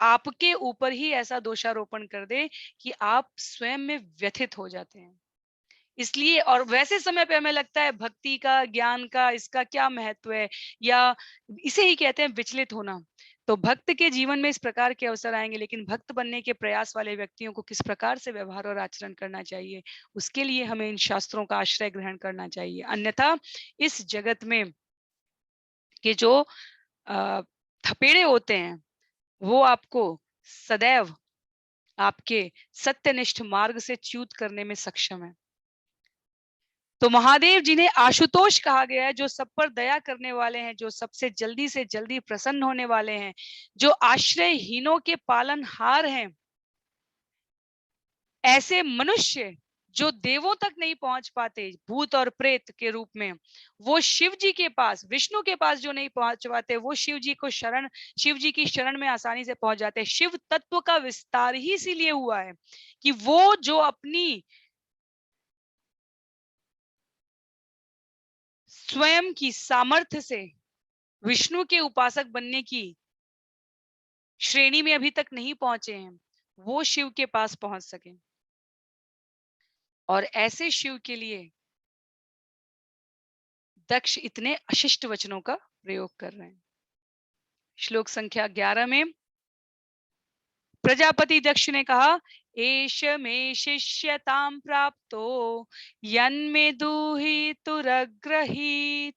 आपके ऊपर ही ऐसा दोषारोपण कर दे कि आप स्वयं में व्यथित हो जाते हैं। इसलिए और वैसे समय पे हमें लगता है भक्ति का, ज्ञान का, इसका क्या महत्व है, या इसे ही कहते हैं विचलित होना। तो भक्त के जीवन में इस प्रकार के अवसर आएंगे, लेकिन भक्त बनने के प्रयास वाले व्यक्तियों को किस प्रकार से व्यवहार और आचरण करना चाहिए, उसके लिए हमें इन शास्त्रों का आश्रय ग्रहण करना चाहिए। अन्यथा इस जगत में के जो थपेड़े होते हैं वो आपको सदैव आपके सत्यनिष्ठ मार्ग से च्युत करने में सक्षम है। तो महादेव जिन्हें आशुतोष कहा गया है, जो सब पर दया करने वाले हैं, जो सबसे जल्दी से जल्दी प्रसन्न होने वाले हैं, जो आश्रयहीनों के पालनहार हैं, ऐसे मनुष्य जो देवों तक नहीं पहुंच पाते भूत और प्रेत के रूप में, वो शिव जी के पास, विष्णु के पास जो नहीं पहुंच पाते, वो शिव जी की शरण में आसानी से पहुंच जाते हैं। शिव तत्व का विस्तार ही इसीलिए हुआ है कि वो जो अपनी स्वयं की सामर्थ्य से विष्णु के उपासक बनने की श्रेणी में अभी तक नहीं पहुंचे हैं, वो शिव के पास पहुंच सके। और ऐसे शिव के लिए दक्ष इतने अशिष्ट वचनों का प्रयोग कर रहे हैं। श्लोक संख्या 11 में प्रजापति दक्ष ने कहा, एष मे शिष्यतां प्राप्तो यन्मे दुहितुरग्रहीत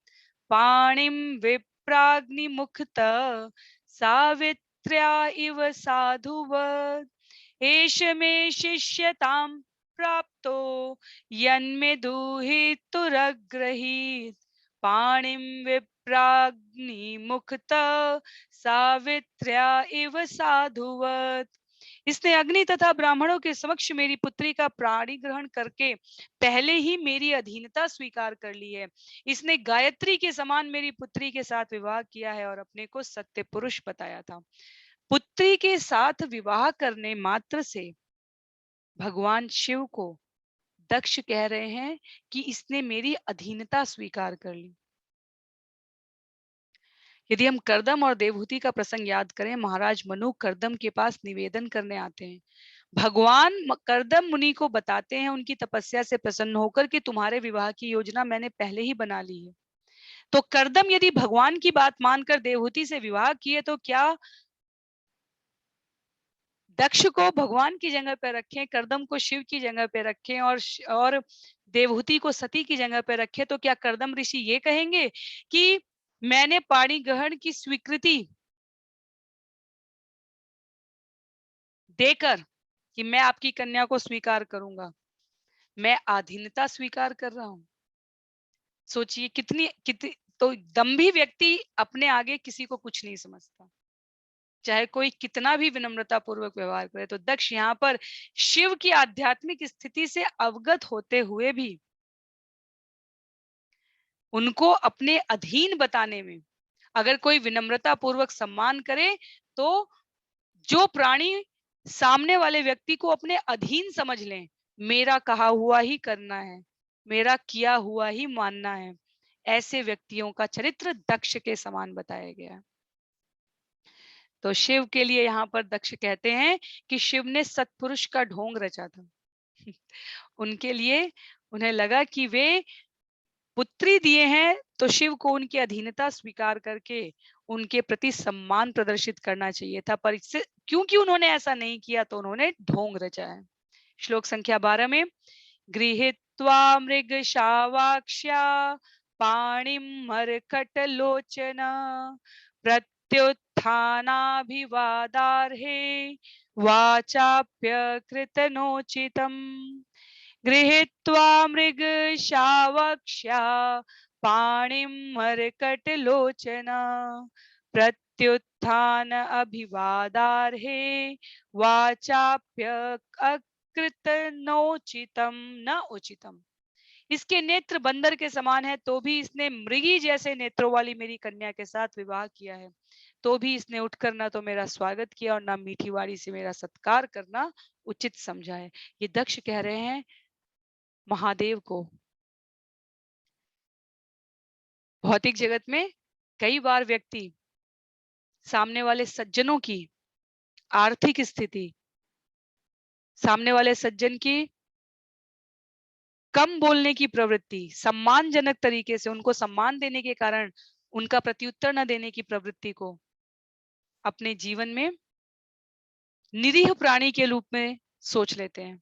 पाणिं विप्राग्निमुखत सावित्र्या इव साधुवत्। एष मे शिष्यतां प्राप्तो यन्मे दुहितुरग्रहीत पाणिं विप्राग्निमुखत सावित्र्या इव साधुवत्। इसने अग्नि तथा ब्राह्मणों के समक्ष मेरी पुत्री का प्राणी ग्रहण करके पहले ही मेरी अधीनता स्वीकार कर ली है। इसने गायत्री के समान मेरी पुत्री के साथ विवाह किया है और अपने को सत्य पुरुष बताया था। पुत्री के साथ विवाह करने मात्र से भगवान शिव को दक्ष कह रहे हैं कि इसने मेरी अधीनता स्वीकार कर ली। यदि हम करदम और देवहूति का प्रसंग याद करें, महाराज मनु करदम के पास निवेदन करने आते हैं। भगवान करदम मुनि को बताते हैं उनकी तपस्या से प्रसन्न होकर कि तुम्हारे विवाह की योजना मैंने पहले ही बना ली है। तो करदम यदि भगवान की बात मानकर देवहूति से विवाह किए तो क्या दक्ष को भगवान की जगह पे रखें, करदम को शिव की जगह पे रखें और देवहूति को सती की जगह पे रखें, तो क्या करदम ऋषि ये कहेंगे कि मैंने पाणी ग्रहण की स्वीकृति देकर कि मैं आपकी कन्या को स्वीकार करूंगा, मैं अधीनता स्वीकार कर रहा हूं? सोचिए कितनी कितनी तो दंभी व्यक्ति अपने आगे किसी को कुछ नहीं समझता, चाहे कोई कितना भी विनम्रता पूर्वक व्यवहार करे। तो दक्ष यहाँ पर शिव की आध्यात्मिक स्थिति से अवगत होते हुए भी उनको अपने अधीन बताने में, अगर कोई विनम्रता पूर्वक सम्मान करे तो जो प्राणी सामने वाले व्यक्ति को अपने अधीन समझ लें, मेरा कहा हुआ ही करना है, मेरा किया हुआ ही मानना है, ऐसे व्यक्तियों का चरित्र दक्ष के समान बताया गया। तो शिव के लिए यहाँ पर दक्ष कहते हैं कि शिव ने सत्पुरुष का ढोंग रचा था। उनके लिए उन्हें लगा कि वे पुत्री दिए हैं तो शिव को उनकी अधीनता स्वीकार करके उनके प्रति सम्मान प्रदर्शित करना चाहिए था, पर इससे क्योंकि उन्होंने ऐसा नहीं किया तो उन्होंने ढोंग रचा है। श्लोक संख्या 12 में गृहीत्वा मृग शावाक्ष्या पाणिं मरकटलोचन प्रत्युत्थानाभिवादार्हे वाचाप्यकृतनोचितम्। गृहीत्वा मृग शावक्ष्या पाणिं मरकटलोचन प्रत्युत्थानाभिवादार्हे प्रत्युत्थान अभिवादार्हे वाचाप्य अकृत नोचितम न उचितम। इसके नेत्र बंदर के समान है, तो भी इसने मृगी जैसे नेत्रों वाली मेरी कन्या के साथ विवाह किया है। तो भी इसने उठकर ना तो मेरा स्वागत किया और ना मीठी वाणी से मेरा सत्कार करना उचित समझा है। ये दक्ष कह रहे हैं महादेव को। भौतिक जगत में कई बार व्यक्ति सामने वाले सज्जनों की आर्थिक स्थिति, सामने वाले सज्जन की कम बोलने की प्रवृत्ति, सम्मानजनक तरीके से उनको सम्मान देने के कारण उनका प्रत्युत्तर न देने की प्रवृत्ति को अपने जीवन में निरीह प्राणी के रूप में सोच लेते हैं।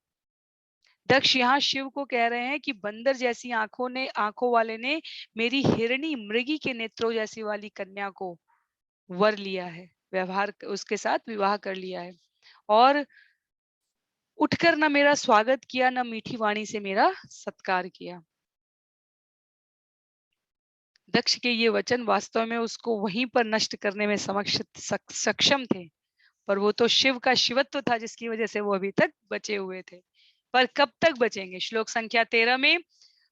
दक्ष यहाँ शिव को कह रहे हैं कि बंदर जैसी आंखों वाले ने मेरी हिरणी मृगी के नेत्रों जैसी वाली कन्या को वर लिया है, व्यवहार उसके साथ विवाह कर लिया है, और उठकर न मेरा स्वागत किया, न मीठी वाणी से मेरा सत्कार किया। दक्ष के ये वचन वास्तव में उसको वहीं पर नष्ट करने में सक्षम थे, पर वो तो शिव का शिवत्व था जिसकी वजह से वो अभी तक बचे हुए थे। पर कब तक बचेंगे? श्लोक संख्या 13 में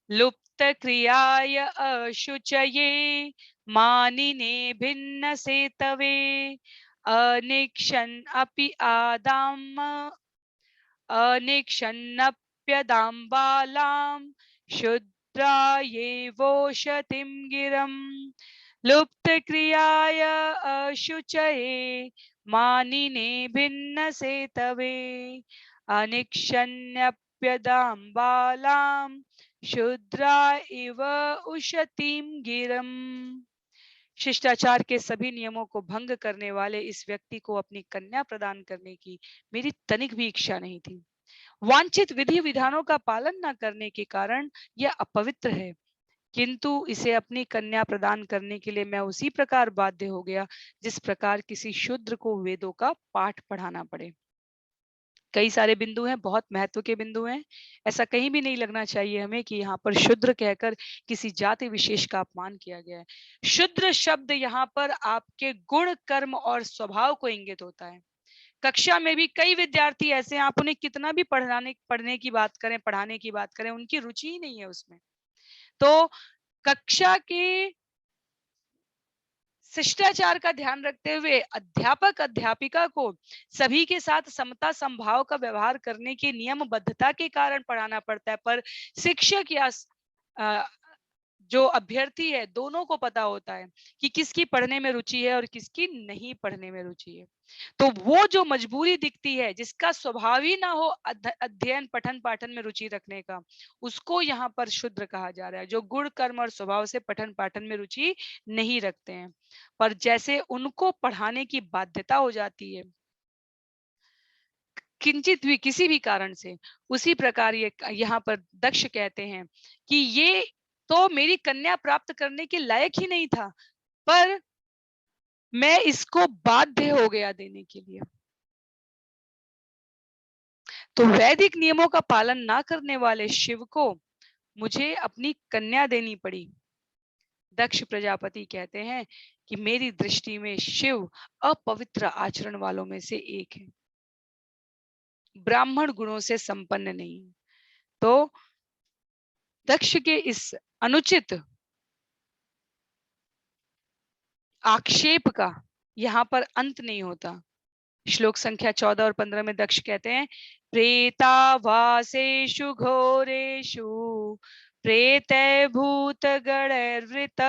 लुप्त क्रियाय अशुचये मानिने भिन्न सेतवे अनिक्षन् अपि आदाम अनिक्षन्नप्यदाम्बालां शुद्रायेवोषतिं गिरं लुप्तक्रियाय अशुचये मानिने भिन्नसेतवे अनिक्षन्नप्यदाम्बालां शुद्रा इव उशतीं गिरम्। शिष्टाचार के सभी नियमों को भंग करने वाले इस व्यक्ति को अपनी कन्या प्रदान करने की मेरी तनिक भी इच्छा नहीं थी। वांछित विधि विधानों का पालन न करने के कारण यह अपवित्र है, किंतु इसे अपनी कन्या प्रदान करने के लिए मैं उसी प्रकार बाध्य हो गया जिस प्रकार किसी शूद्र को वेदों का पाठ पढ़ाना पड़े। कई सारे बिंदु हैं, बहुत महत्व के बिंदु हैं। ऐसा कहीं भी नहीं लगना चाहिए हमें कि यहाँ पर शूद्र कहकर किसी जाति विशेष का अपमान किया गया है। शूद्र शब्द यहाँ पर आपके गुण, कर्म और स्वभाव को इंगित होता है। कक्षा में भी कई विद्यार्थी ऐसे हैं, आप उन्हें कितना भी पढ़ने की बात करें, पढ़ाने की बात करें, उनकी रुचि ही नहीं है उसमें। तो कक्षा के शिष्टाचार का ध्यान रखते हुए अध्यापक अध्यापिका को सभी के साथ समता समभाव का व्यवहार करने की नियमबद्धता के कारण पढ़ाना पड़ता है, पर शिक्षक या जो अभ्यर्थी है दोनों को पता होता है कि किसकी पढ़ने में रुचि है और किसकी नहीं पढ़ने में रुचि है। तो वो जो मजबूरी दिखती है, जिसका स्वभाव ही ना हो अध्ययन पठन पाठन में रुचि रखने का, उसको यहाँ पर शूद्र कहा जा रहा है, जो गुण कर्म और स्वभाव से पठन पाठन में रुचि नहीं रखते हैं। पर जैसे उनको पढ़ाने की बाध्यता हो जाती है किंचित भी किसी भी कारण से, उसी प्रकार ये यहाँ पर दक्ष कहते हैं कि ये तो मेरी कन्या प्राप्त करने के लायक ही नहीं था, पर मैं इसको बाध्य हो गया देने के लिए। तो वैदिक नियमों का पालन ना करने वाले शिव को मुझे अपनी कन्या देनी पड़ी। दक्ष प्रजापति कहते हैं कि मेरी दृष्टि में शिव अपवित्र आचरण वालों में से एक है, ब्राह्मण गुणों से संपन्न नहीं। तो दक्ष के इस अनुचित आक्षेप का यहाँ पर अंत नहीं होता। श्लोक संख्या 14 और 15 में दक्ष कहते हैं प्रेतावासेषु घोरेषु प्रेतै भूतगणैर्वृत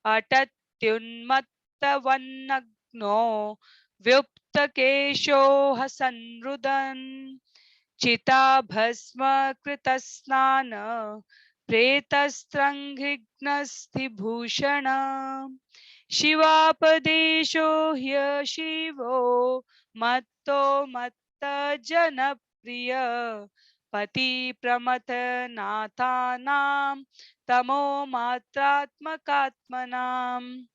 अटत्युन्मत्तवन्नग्नो व्युप्तकेशो हसन्रुदन् चिताभस्म कृतस्नान प्रेतस्त्रङ्घ्रिघ्नस्थिभूषण शिवापदेशो ह्यशिवो मत्तो मत्त जनप्रिय पति प्रमथ नाथानां तमो मात्रात्मकात्मनाम्।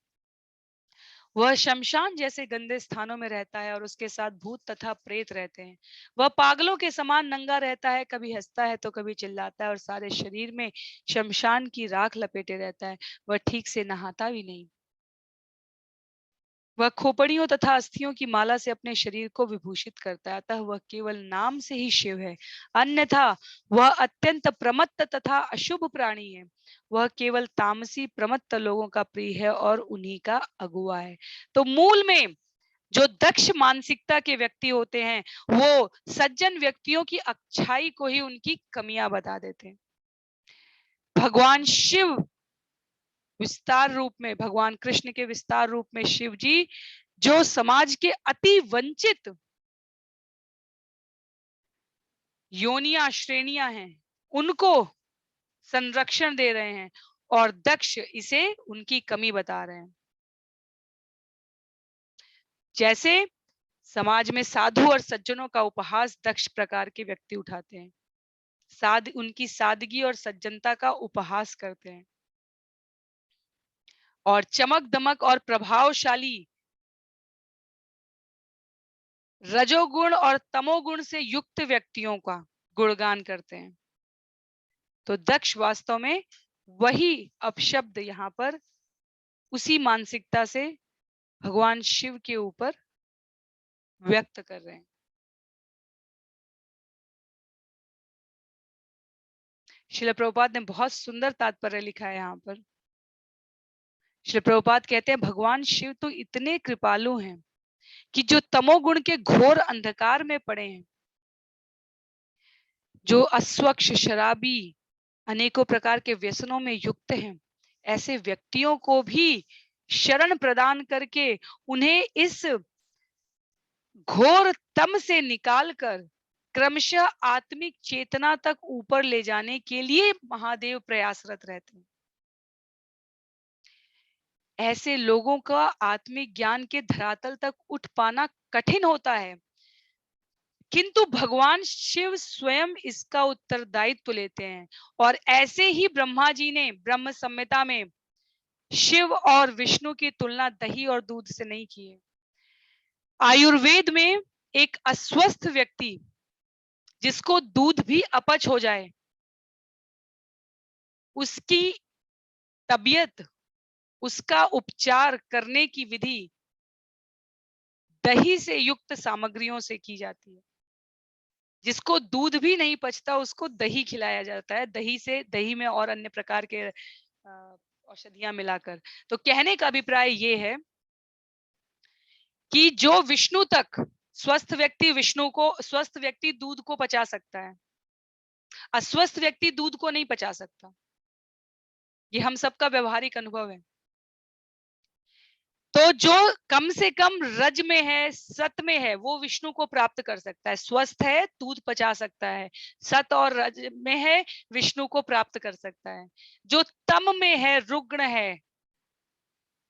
वह शमशान जैसे गंदे स्थानों में रहता है और उसके साथ भूत तथा प्रेत रहते हैं। वह पागलों के समान नंगा रहता है, कभी हंसता है तो कभी चिल्लाता है और सारे शरीर में शमशान की राख लपेटे रहता है। वह ठीक से नहाता भी नहीं। वह खोपड़ियों तथा अस्थियों की माला से अपने शरीर को विभूषित करता है, अतः वह केवल नाम से ही शिव है, अन्यथा वह अत्यंत प्रमत्त तथा अशुभ प्राणी है। वह केवल तामसी प्रमत्त लोगों का प्रिय है और उन्हीं का अगुआ है। तो मूल में जो दक्ष मानसिकता के व्यक्ति होते हैं, वो सज्जन व्यक्तियों की अच्छाई को ही उनकी कमियां बता देते हैं। भगवान शिव विस्तार रूप में, भगवान कृष्ण के विस्तार रूप में शिव जी जो समाज के अति वंचित योनियां श्रेणियां हैं, उनको संरक्षण दे रहे हैं और दक्ष इसे उनकी कमी बता रहे हैं। जैसे समाज में साधु और सज्जनों का उपहास दक्ष प्रकार के व्यक्ति उठाते हैं, उनकी सादगी और सज्जनता का उपहास करते हैं और चमक दमक और प्रभावशाली रजोगुण और तमोगुण से युक्त व्यक्तियों का गुणगान करते हैं। तो दक्ष वास्तव में वही अपशब्द यहाँ पर उसी मानसिकता से भगवान शिव के ऊपर व्यक्त कर रहे हैं। श्रील प्रभुपाद ने बहुत सुंदर तात्पर्य लिखा है यहाँ पर। श्रील प्रभुपाद कहते हैं भगवान शिव तो इतने कृपालु हैं कि जो तमोगुण के घोर अंधकार में पड़े हैं, जो अस्वच्छ शराबी अनेकों प्रकार के व्यसनों में युक्त हैं, ऐसे व्यक्तियों को भी शरण प्रदान करके उन्हें इस घोर तम से निकालकर क्रमशः आत्मिक चेतना तक ऊपर ले जाने के लिए महादेव प्रयासरत रहते हैं। ऐसे लोगों का आत्मिक ज्ञान के धरातल तक उठ पाना कठिन होता है, किंतु भगवान शिव स्वयं इसका उत्तरदायित्व लेते हैं। और ऐसे ही ब्रह्मा जी ने ब्रह्म संहिता में शिव और विष्णु की तुलना दही और दूध से नहीं की है। आयुर्वेद में एक अस्वस्थ व्यक्ति जिसको दूध भी अपच हो जाए, उसकी तबीयत, उसका उपचार करने की विधि दही से युक्त सामग्रियों से की जाती है। जिसको दूध भी नहीं पचता उसको दही खिलाया जाता है, दही में और अन्य प्रकार के औषधियां मिलाकर। तो कहने का अभिप्राय ये है कि जो विष्णु तक स्वस्थ व्यक्ति दूध को पचा सकता है, अस्वस्थ व्यक्ति दूध को नहीं पचा सकता। ये हम सबका व्यवहारिक अनुभव है। तो जो कम से कम रज में है, सत में है, वो विष्णु को प्राप्त कर सकता है। स्वस्थ है, दूध पचा सकता है। सत और रज में है, विष्णु को प्राप्त कर सकता है। जो तम में है, रुग्ण है,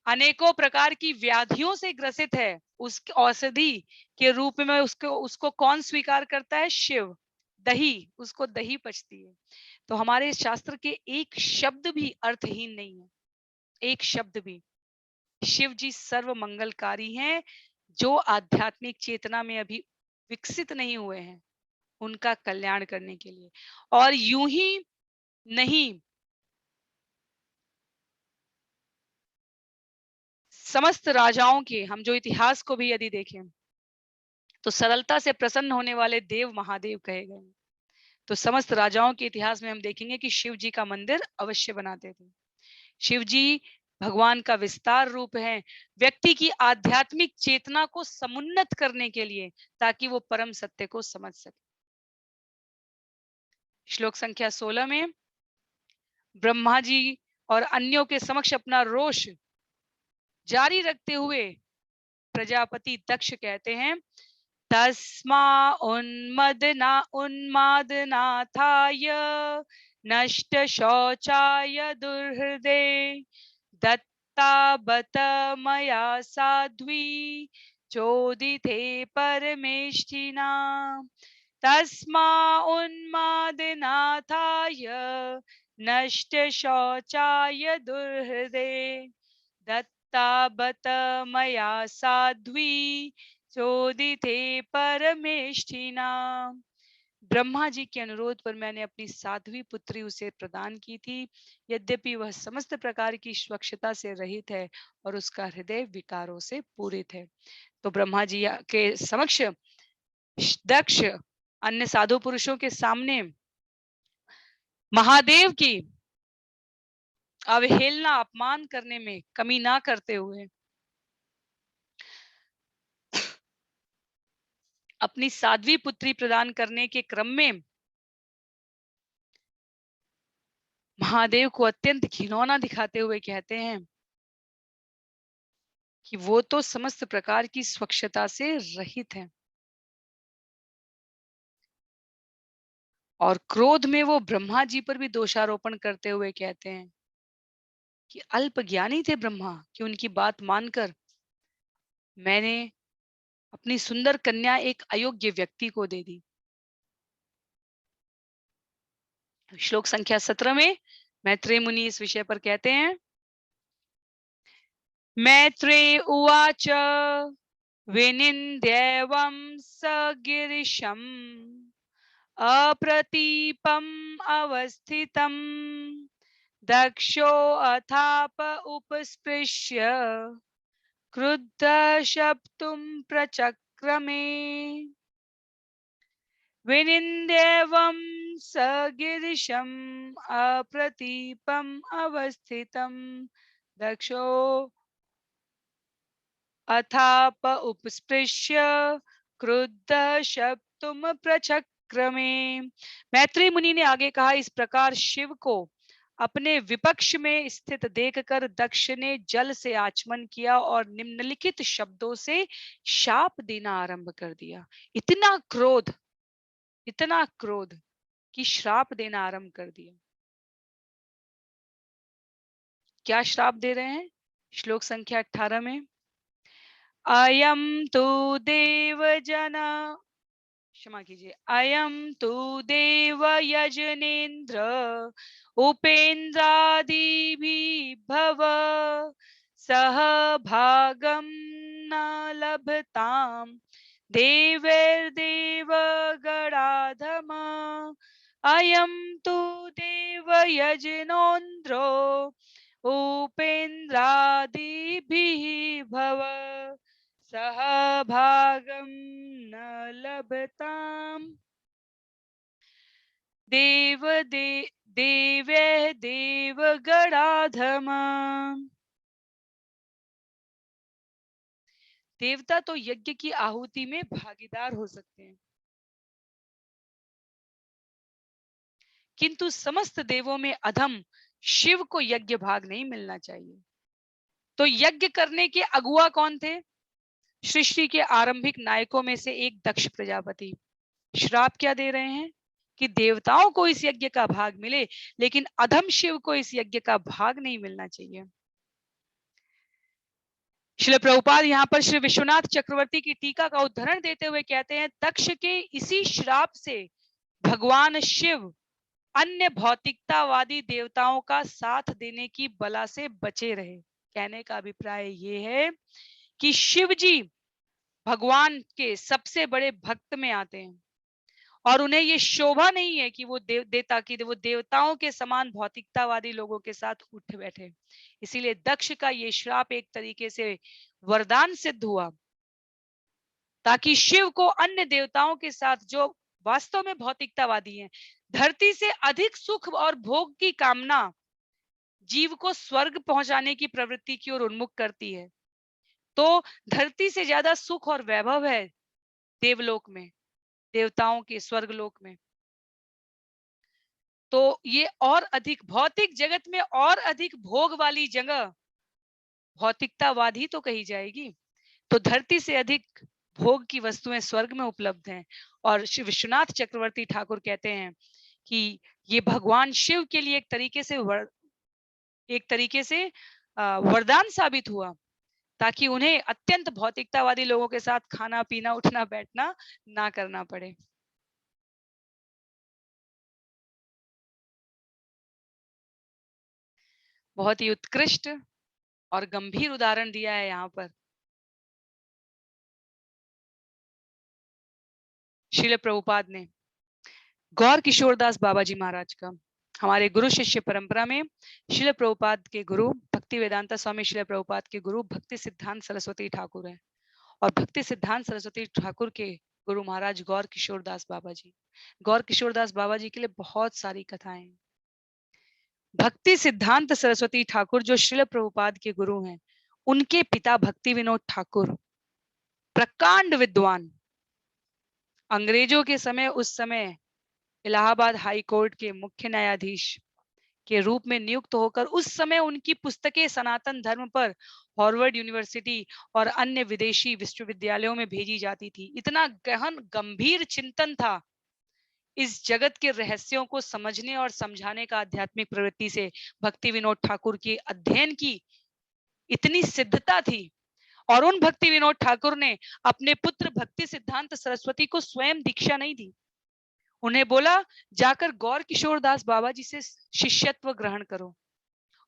अनेकों प्रकार की व्याधियों से ग्रसित है, उस औषधि के रूप में उसको कौन स्वीकार करता है? शिव। दही, उसको दही पचती है। तो हमारे शास्त्र के एक शब्द भी अर्थहीन नहीं है, एक शब्द भी। शिव जी सर्व मंगलकारी हैं, जो आध्यात्मिक चेतना में अभी विकसित नहीं हुए हैं, उनका कल्याण करने के लिए। और यूं ही नहीं, समस्त राजाओं के, हम जो इतिहास को भी यदि देखें तो सरलता से प्रसन्न होने वाले देव महादेव कहे गए। तो समस्त राजाओं के इतिहास में हम देखेंगे कि शिव जी का मंदिर अवश्य बनाते थे। शिव जी भगवान का विस्तार रूप है, व्यक्ति की आध्यात्मिक चेतना को समुन्नत करने के लिए, ताकि वो परम सत्य को समझ सके। श्लोक संख्या 16 में ब्रह्मा जी और अन्यों के समक्ष अपना रोष जारी रखते हुए प्रजापति दक्ष कहते हैं, तस्मा उन्मादनाथाय नष्ट शौचाय दुर्हृदे दत्ता बत मया साध्वी चोदिते परमेष्ठिना। तस्मा उन्मादनाथाय नष्ट शौचाय दुर्हृदे दत्ता बत मया साध्वी चोदिते परमेष्ठिना। ब्रह्मा जी के अनुरोध पर मैंने अपनी साध्वी पुत्री उसे प्रदान की थी, यद्यपि वह समस्त प्रकार की स्वच्छता से रहित है और उसका हृदय विकारों से पूरित है। तो ब्रह्मा जी के समक्ष दक्ष अन्य साधु पुरुषों के सामने महादेव की अवहेलना अपमान करने में कमी ना करते हुए अपनी साध्वी पुत्री प्रदान करने के क्रम में महादेव को अत्यंत घिनौना दिखाते हुए कहते हैं कि वो तो समस्त प्रकार की स्वच्छता से रहित है। और क्रोध में वो ब्रह्मा जी पर भी दोषारोपण करते हुए कहते हैं कि अल्पज्ञानी थे ब्रह्मा कि उनकी बात मानकर मैंने अपनी सुंदर कन्या एक अयोग्य व्यक्ति को दे दी। श्लोक संख्या 17 में मैत्रेय मुनि इस विषय पर कहते हैं, मैत्रेय उवाच विनिन्द्येवं स गिरिशम् अप्रतीपम् अवस्थितम् दक्षो अथाप उपस्पृश्य क्रुद्ध शप्तुं प्रचक्रमे। विनिन्द्येवं स गिरिशम् अप्रतीपम् अवस्थितं दक्षो अथाप उपस्पृश्य क्रुद्ध शप्तुम प्रचक्रमे। मैत्री मुनि ने आगे कहा, इस प्रकार शिव को अपने विपक्ष में स्थित देखकर दक्ष ने जल से आचमन किया और निम्नलिखित शब्दों से शाप देना आरंभ कर दिया। इतना क्रोध कि श्राप देना आरंभ कर दिया। क्या श्राप दे रहे हैं? श्लोक संख्या 18 में, अयम तो देव जना, क्षमा कीजिए, अयम तु देव यजनेन्द्र उपेन्द्रादिभिर्भव सह भागं न लभताम देवैर्देव गणाधम। अयम तु देव यजनोन्द्रो उपेन्द्रादिभिः भव सह भागं न लभताम देवे देव गणाधम। देवता तो यज्ञ की आहुति में भागीदार हो सकते हैं, किंतु समस्त देवों में अधम शिव को यज्ञ भाग नहीं मिलना चाहिए। तो यज्ञ करने के अगुआ कौन थे? सृष्टि के आरंभिक नायकों में से एक दक्ष प्रजापति। श्राप क्या दे रहे हैं कि देवताओं को इस यज्ञ का भाग मिले, लेकिन अधम शिव को इस यज्ञ का भाग नहीं मिलना चाहिए। श्रील प्रभुपाद यहाँ पर श्री विश्वनाथ चक्रवर्ती की टीका का उदाहरण देते हुए कहते हैं, दक्ष के इसी श्राप से भगवान शिव अन्य भौतिकतावादी देवताओं का साथ देने की बला से बचे रहे। कहने का अभिप्राय ये है कि शिव जी भगवान के सबसे बड़े भक्त में आते हैं और उन्हें ये शोभा नहीं है कि वो वो देवताओं के समान भौतिकतावादी लोगों के साथ उठ बैठे। इसीलिए दक्ष का ये श्राप एक तरीके से वरदान सिद्ध हुआ, ताकि शिव को अन्य देवताओं के साथ जो वास्तव में भौतिकतावादी हैं, धरती से अधिक सुख और भोग की कामना जीव को स्वर्ग पहुंचाने की प्रवृत्ति की ओर उन्मुख करती है। तो धरती से ज्यादा सुख और वैभव है देवलोक में, देवताओं के स्वर्गलोक में। तो ये और अधिक भौतिक जगत में और अधिक भोग वाली जगह भौतिकतावादी तो कही जाएगी। तो धरती से अधिक भोग की वस्तुएं स्वर्ग में उपलब्ध हैं। और श्री विश्वनाथ चक्रवर्ती ठाकुर कहते हैं कि ये भगवान शिव के लिए एक तरीके से वरदान साबित हुआ, ताकि उन्हें अत्यंत भौतिकतावादी लोगों के साथ खाना पीना उठना बैठना ना करना पड़े। बहुत ही उत्कृष्ट और गंभीर उदाहरण दिया है यहाँ पर श्रील प्रभुपाद ने। गौर किशोरदास बाबा जी महाराज का, हमारे गुरु शिष्य परंपरा में श्रील प्रभुपाद के गुरु भक्ति वेदांता स्वामी श्रील प्रभुपाद के गुरु भक्ति सिद्धांत सरस्वती ठाकुर हैं, और भक्ति सिद्धांत सरस्वती ठाकुर के गुरु महाराज गौर किशोरदास बाबा जी। गौर किशोरदास बाबा जी के लिए बहुत सारी कथाएं हैं। भक्ति सिद्धांत सरस्वती ठाकुर जो श्रील प्रभुपाद के गुरु हैं, उनके पिता भक्ति विनोद ठाकुर प्रकांड विद्वान, अंग्रेजों के समय, उस समय इलाहाबाद हाई कोर्ट के मुख्य न्यायाधीश के रूप में नियुक्त होकर उस समय उनकी पुस्तकें सनातन धर्म पर हार्वर्ड यूनिवर्सिटी और अन्य विदेशी विश्वविद्यालयों में भेजी जाती थी। इतना गहन गंभीर चिंतन था इस जगत के रहस्यों को समझने और समझाने का आध्यात्मिक प्रवृत्ति से भक्ति विनोद ठाकुर की अध्ययन की इतनी सिद्धता थी। और उन भक्ति विनोद ठाकुर ने अपने पुत्र भक्ति सिद्धांत सरस्वती को स्वयं दीक्षा नहीं दी, उन्हें बोला जाकर गौर किशोरदास बाबा जी से शिष्यत्व ग्रहण करो।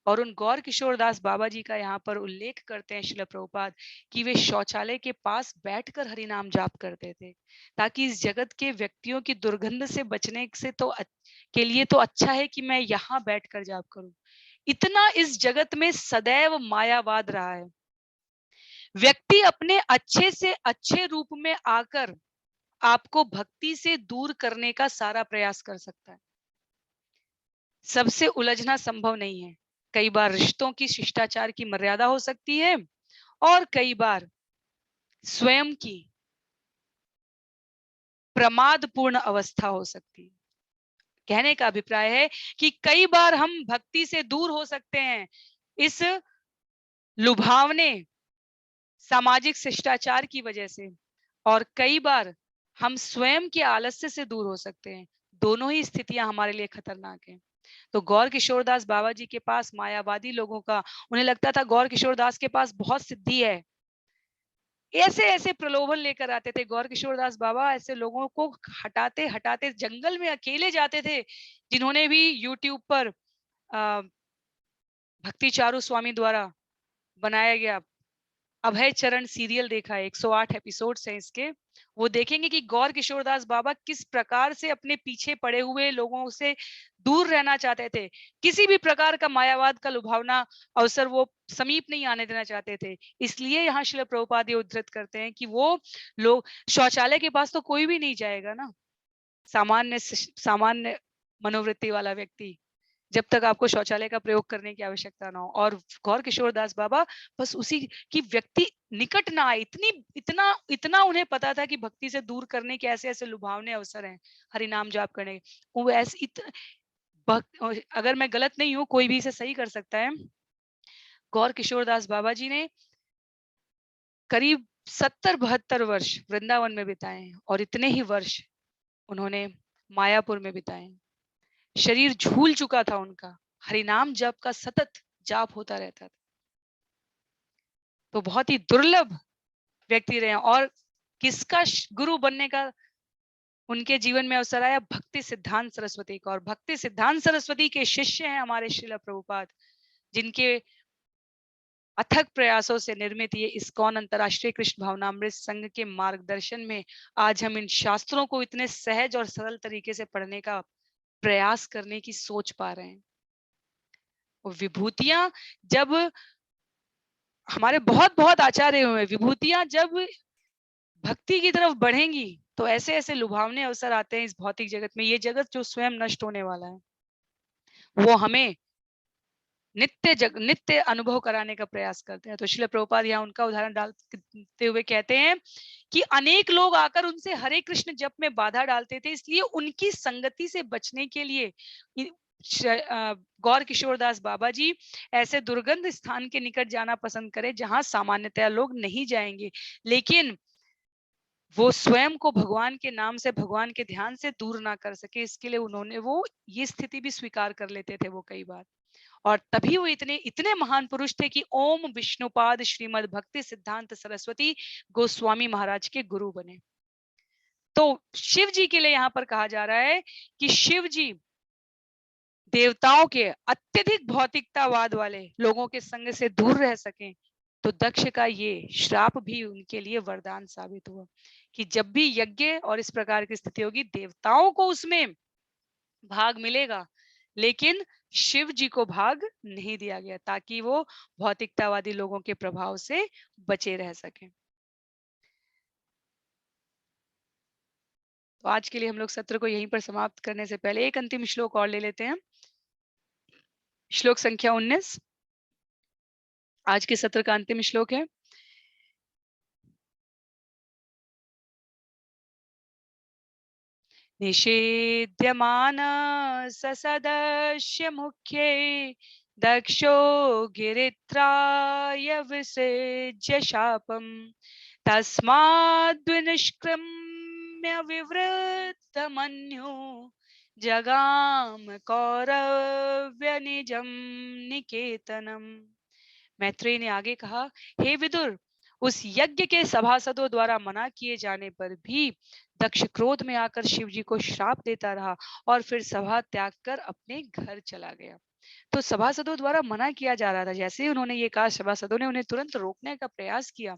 और उन गौर किशोरदास बाबा जी का यहाँ पर उल्लेख करते हैं श्रील प्रभुपाद कि वे शौचालय के पास बैठकर हरिनाम जाप करते थे, ताकि इस जगत के व्यक्तियों की दुर्गंध से बचने से के लिए तो अच्छा है कि मैं यहाँ बैठकर जाप करूं। इतना इस जगत में सदैव मायावाद रहा है। व्यक्ति अपने अच्छे से अच्छे रूप में आकर आपको भक्ति से दूर करने का सारा प्रयास कर सकता है। सबसे उलझना संभव नहीं है। कई बार रिश्तों की शिष्टाचार की मर्यादा हो सकती है, और कई बार स्वयं की प्रमादपूर्ण अवस्था हो सकती है। कहने का अभिप्राय है कि कई बार हम भक्ति से दूर हो सकते हैं इस लुभावने सामाजिक शिष्टाचार की वजह से, और कई बार हम स्वयं के आलस्य से दूर हो सकते हैं। दोनों ही स्थितियां हमारे लिए खतरनाक हैं। तो गौर किशोरदास बाबा जी के पास मायावादी लोगों का, उन्हें लगता था गौर किशोरदास के पास बहुत सिद्धि है, ऐसे ऐसे प्रलोभन लेकर आते थे। गौर किशोरदास बाबा ऐसे लोगों को हटाते हटाते जंगल में अकेले जाते थे, जिन्होंने भी यूट्यूब पर भक्ति चारू स्वामी द्वारा बनाया गया अभय चरण सीरियल देखा है, 108 एपिसोड्स हैं इसके, वो देखेंगे कि गौर किशोरदास बाबा किस प्रकार से अपने पीछे पड़े हुए लोगों से दूर रहना चाहते थे। किसी भी प्रकार का मायावाद का लुभावना अवसर वो समीप नहीं आने देना चाहते थे। इसलिए यहाँ श्रील प्रभुपाद ये उद्धृत करते हैं कि वो लोग, शौचालय के पास तो कोई भी नहीं जाएगा ना, सामान्य मनोवृत्ति वाला व्यक्ति, जब तक आपको शौचालय का प्रयोग करने की आवश्यकता ना हो। और गौर किशोरदास बाबा बस उसी की व्यक्ति निकट ना आए, इतना इतना उन्हें पता था कि भक्ति से दूर करने के ऐसे ऐसे लुभावने अवसर हैं हरिनाम जाप करने के। वो ऐसे अगर मैं गलत नहीं हूं, कोई भी इसे सही कर सकता है, गौर किशोरदास बाबा जी ने करीब 70-72 वर्ष वृंदावन में बिताए, और इतने ही वर्ष उन्होंने मायापुर में बिताए। शरीर झूल चुका था उनका, हरिनाम जप का सतत जाप होता रहता था। तो बहुत ही दुर्लभ व्यक्ति रहे, और किसका गुरु बनने का उनके जीवन में अवसर आया? भक्ति सिद्धांत सरस्वती का। और भक्ति सिद्धांत सरस्वती के शिष्य हैं हमारे श्रील प्रभुपाद, जिनके अथक प्रयासों से निर्मित ये इस्कॉन अंतरराष्ट्रीय कृष्ण भावनामृत संघ के मार्गदर्शन में आज हम इन शास्त्रों को इतने सहज और सरल तरीके से पढ़ने का प्रयास करने की सोच पा रहे हैं। विभूतियां जब हमारे बहुत बहुत आचार्य हुए, विभूतियां जब भक्ति की तरफ बढ़ेंगी तो ऐसे ऐसे लुभावने अवसर आते हैं इस भौतिक जगत में। ये जगत जो स्वयं नष्ट होने वाला है, वो हमें नित्य अनुभव कराने का प्रयास करते हैं। तो श्रील प्रभुपाद यहाँ उनका उदाहरण डालते हुए कहते हैं कि अनेक लोग आकर उनसे हरे कृष्ण जप में बाधा डालते थे, इसलिए उनकी संगति से बचने के लिए गौर किशोरदास बाबा जी ऐसे दुर्गंध स्थान के निकट जाना पसंद करें जहां सामान्यतया लोग नहीं जाएंगे, लेकिन वो स्वयं को भगवान के नाम से, भगवान के ध्यान से दूर ना कर सके, इसके लिए उन्होंने वो ये स्थिति भी स्वीकार कर लेते थे वो कई बार। और तभी वो इतने महान पुरुष थे कि ओम विष्णुपाद श्रीमद भक्ति सिद्धांत सरस्वती गोस्वामी महाराज के गुरु बने। तो शिव जी के लिए यहाँ पर कहा जा रहा है कि शिव जी देवताओं के अत्यधिक भौतिकतावाद वाले लोगों के संग से दूर रह सकें, तो दक्ष का ये श्राप भी उनके लिए वरदान साबित हुआ कि जब भी यज्ञ और इस प्रकार की स्थिति होगी, देवताओं को उसमें भाग मिलेगा, लेकिन शिव जी को भाग नहीं दिया गया ताकि वो भौतिकतावादी लोगों के प्रभाव से बचे रह सकें। तो आज के लिए हम लोग सत्र को यहीं पर समाप्त करने से पहले एक अंतिम श्लोक और ले लेते हैं। श्लोक संख्या 19 आज के सत्र का अंतिम श्लोक है। निषेध्यमान ससदस्य मुख्ये दक्षो गिरित्राय विसृज्य शापम तस्माद्विनिष्क्रम्य विवृद्धमन्यो जगाम कौरव्य निजम निकेतनम। मैत्रेय ने आगे कहा, हे विदुर, उस यज्ञ के सभासदों द्वारा मना किए जाने पर भी दक्ष क्रोध में आकर शिव जी को श्राप देता रहा और फिर सभा त्याग कर अपने घर चला गया। तो सभासदों द्वारा मना किया जा रहा था, जैसे ही उन्होंने ये कहा सभासदों ने उन्हें तुरंत रोकने का प्रयास किया,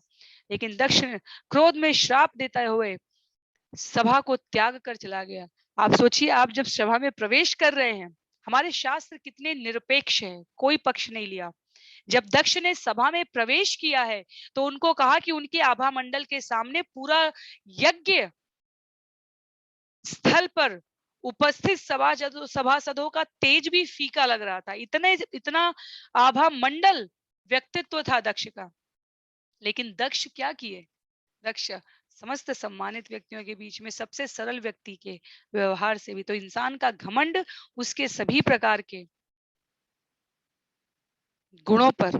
लेकिन दक्ष क्रोध में श्राप देते हुए सभा को त्याग कर चला गया। आप सोचिए, आप जब सभा में प्रवेश कर रहे हैं, हमारे शास्त्र कितने निरपेक्ष हैं, कोई पक्ष नहीं लिया। जब दक्ष ने सभा में प्रवेश किया है तो उनको कहा कि उनके आभा मंडल के सामने पूरा यज्ञ स्थल पर उपस्थित सभासदों का तेज भी फीका लग रहा था। इतना आभा मंडल व्यक्तित्व था दक्ष का। लेकिन दक्ष क्या किए? दक्ष समस्त सम्मानित व्यक्तियों के बीच में सबसे सरल व्यक्ति के व्यवहार से भी तो इंसान का घमंड उसके सभी प्रकार के गुणों पर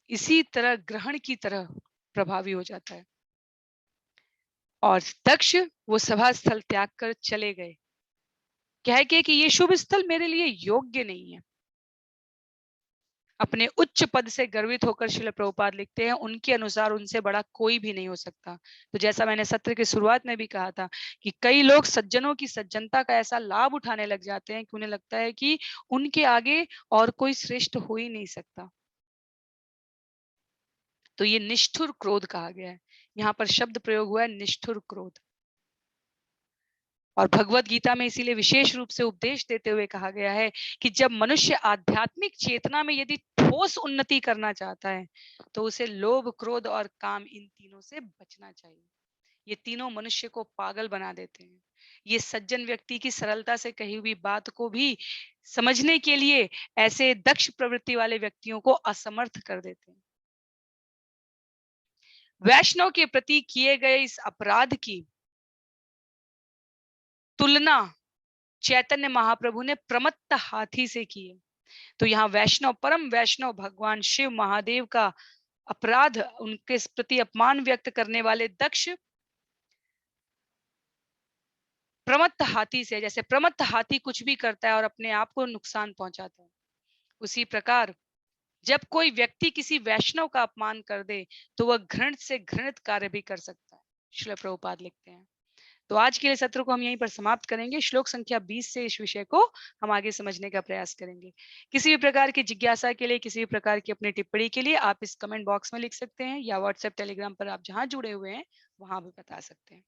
इसी तरह ग्रहण की तरह प्रभावी हो जाता है। और दक्ष वो सभा स्थल त्याग कर चले गए, कह के कि ये शुभ स्थल मेरे लिए योग्य नहीं है। अपने उच्च पद से गर्वित होकर श्रील प्रभुपाद लिखते हैं, उनके अनुसार उनसे बड़ा कोई भी नहीं हो सकता। तो जैसा मैंने सत्र की शुरुआत में भी कहा था कि कई लोग सज्जनों की सज्जनता का ऐसा लाभ उठाने लग जाते हैं कि उन्हें लगता है कि उनके आगे और कोई श्रेष्ठ हो ही नहीं सकता। तो ये निष्ठुर क्रोध कहा गया है। यहाँ पर शब्द प्रयोग हुआ है निष्ठुर क्रोध। और भगवत गीता में इसीलिए विशेष रूप से उपदेश देते हुए कहा गया है कि जब मनुष्य आध्यात्मिक चेतना में यदि ठोस उन्नति करना चाहता है तो उसे लोभ, क्रोध और काम, इन तीनों से बचना चाहिए। ये तीनों मनुष्य को पागल बना देते हैं। ये सज्जन व्यक्ति की सरलता से कही हुई बात को भी समझने के लिए ऐसे दक्ष प्रवृत्ति वाले व्यक्तियों को असमर्थ कर देते हैं। वैष्णव के प्रति किए गए इस अपराध की तुलना चैतन्य महाप्रभु ने प्रमत्त हाथी से की है। तो यहाँ वैष्णव, परम वैष्णव भगवान शिव महादेव का अपराध, उनके प्रति अपमान व्यक्त करने वाले दक्ष प्रमत्त हाथी से, जैसे प्रमत्त हाथी कुछ भी करता है और अपने आप को नुकसान पहुंचाता है, उसी प्रकार जब कोई व्यक्ति किसी वैष्णव का अपमान कर दे तो वह घृणित से घृणित कार्य भी कर सकता है। श्रील प्रभुपाद लिखते हैं। तो आज के लिए सत्र को हम यहीं पर समाप्त करेंगे। श्लोक संख्या 20 से इस विषय को हम आगे समझने का प्रयास करेंगे। किसी भी प्रकार की जिज्ञासा के लिए, किसी भी प्रकार की अपनी टिप्पणी के लिए आप इस कमेंट बॉक्स में लिख सकते हैं या व्हाट्सएप, टेलीग्राम पर आप जहां जुड़े हुए हैं वहां भी बता सकते हैं।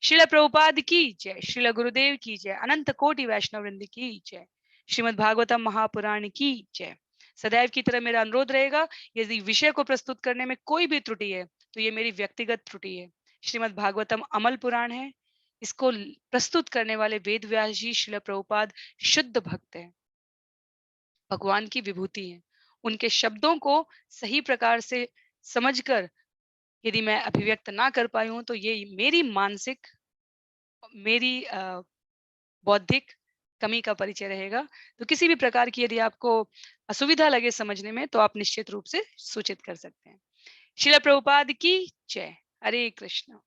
श्रील प्रभुपाद की जय, श्रील गुरुदेव की जय, अनंत कोटि वैष्णव वृंद की जय, श्रीमद् भागवतम महापुराण की जय। सदैव की तरह मेरा अनुरोध रहेगा, यदि विषय को प्रस्तुत करने में कोई भी त्रुटि है तो ये मेरी व्यक्तिगत त्रुटि है। श्रीमद् भागवतम अमल पुराण है, इसको प्रस्तुत करने वाले वेद व्यास जी श्रील प्रभुपाद शुद्ध भक्त हैं, भगवान की विभूति है। उनके शब्दों को सही प्रकार से समझकर यदि मैं अभिव्यक्त ना कर पाई हूं तो ये मेरी मानसिक, मेरी बौद्धिक कमी का परिचय रहेगा। तो किसी भी प्रकार की यदि आपको असुविधा लगे समझने में तो आप निश्चित रूप से सूचित कर सकते हैं। श्रील प्रभुपाद की जय। हरे कृष्ण।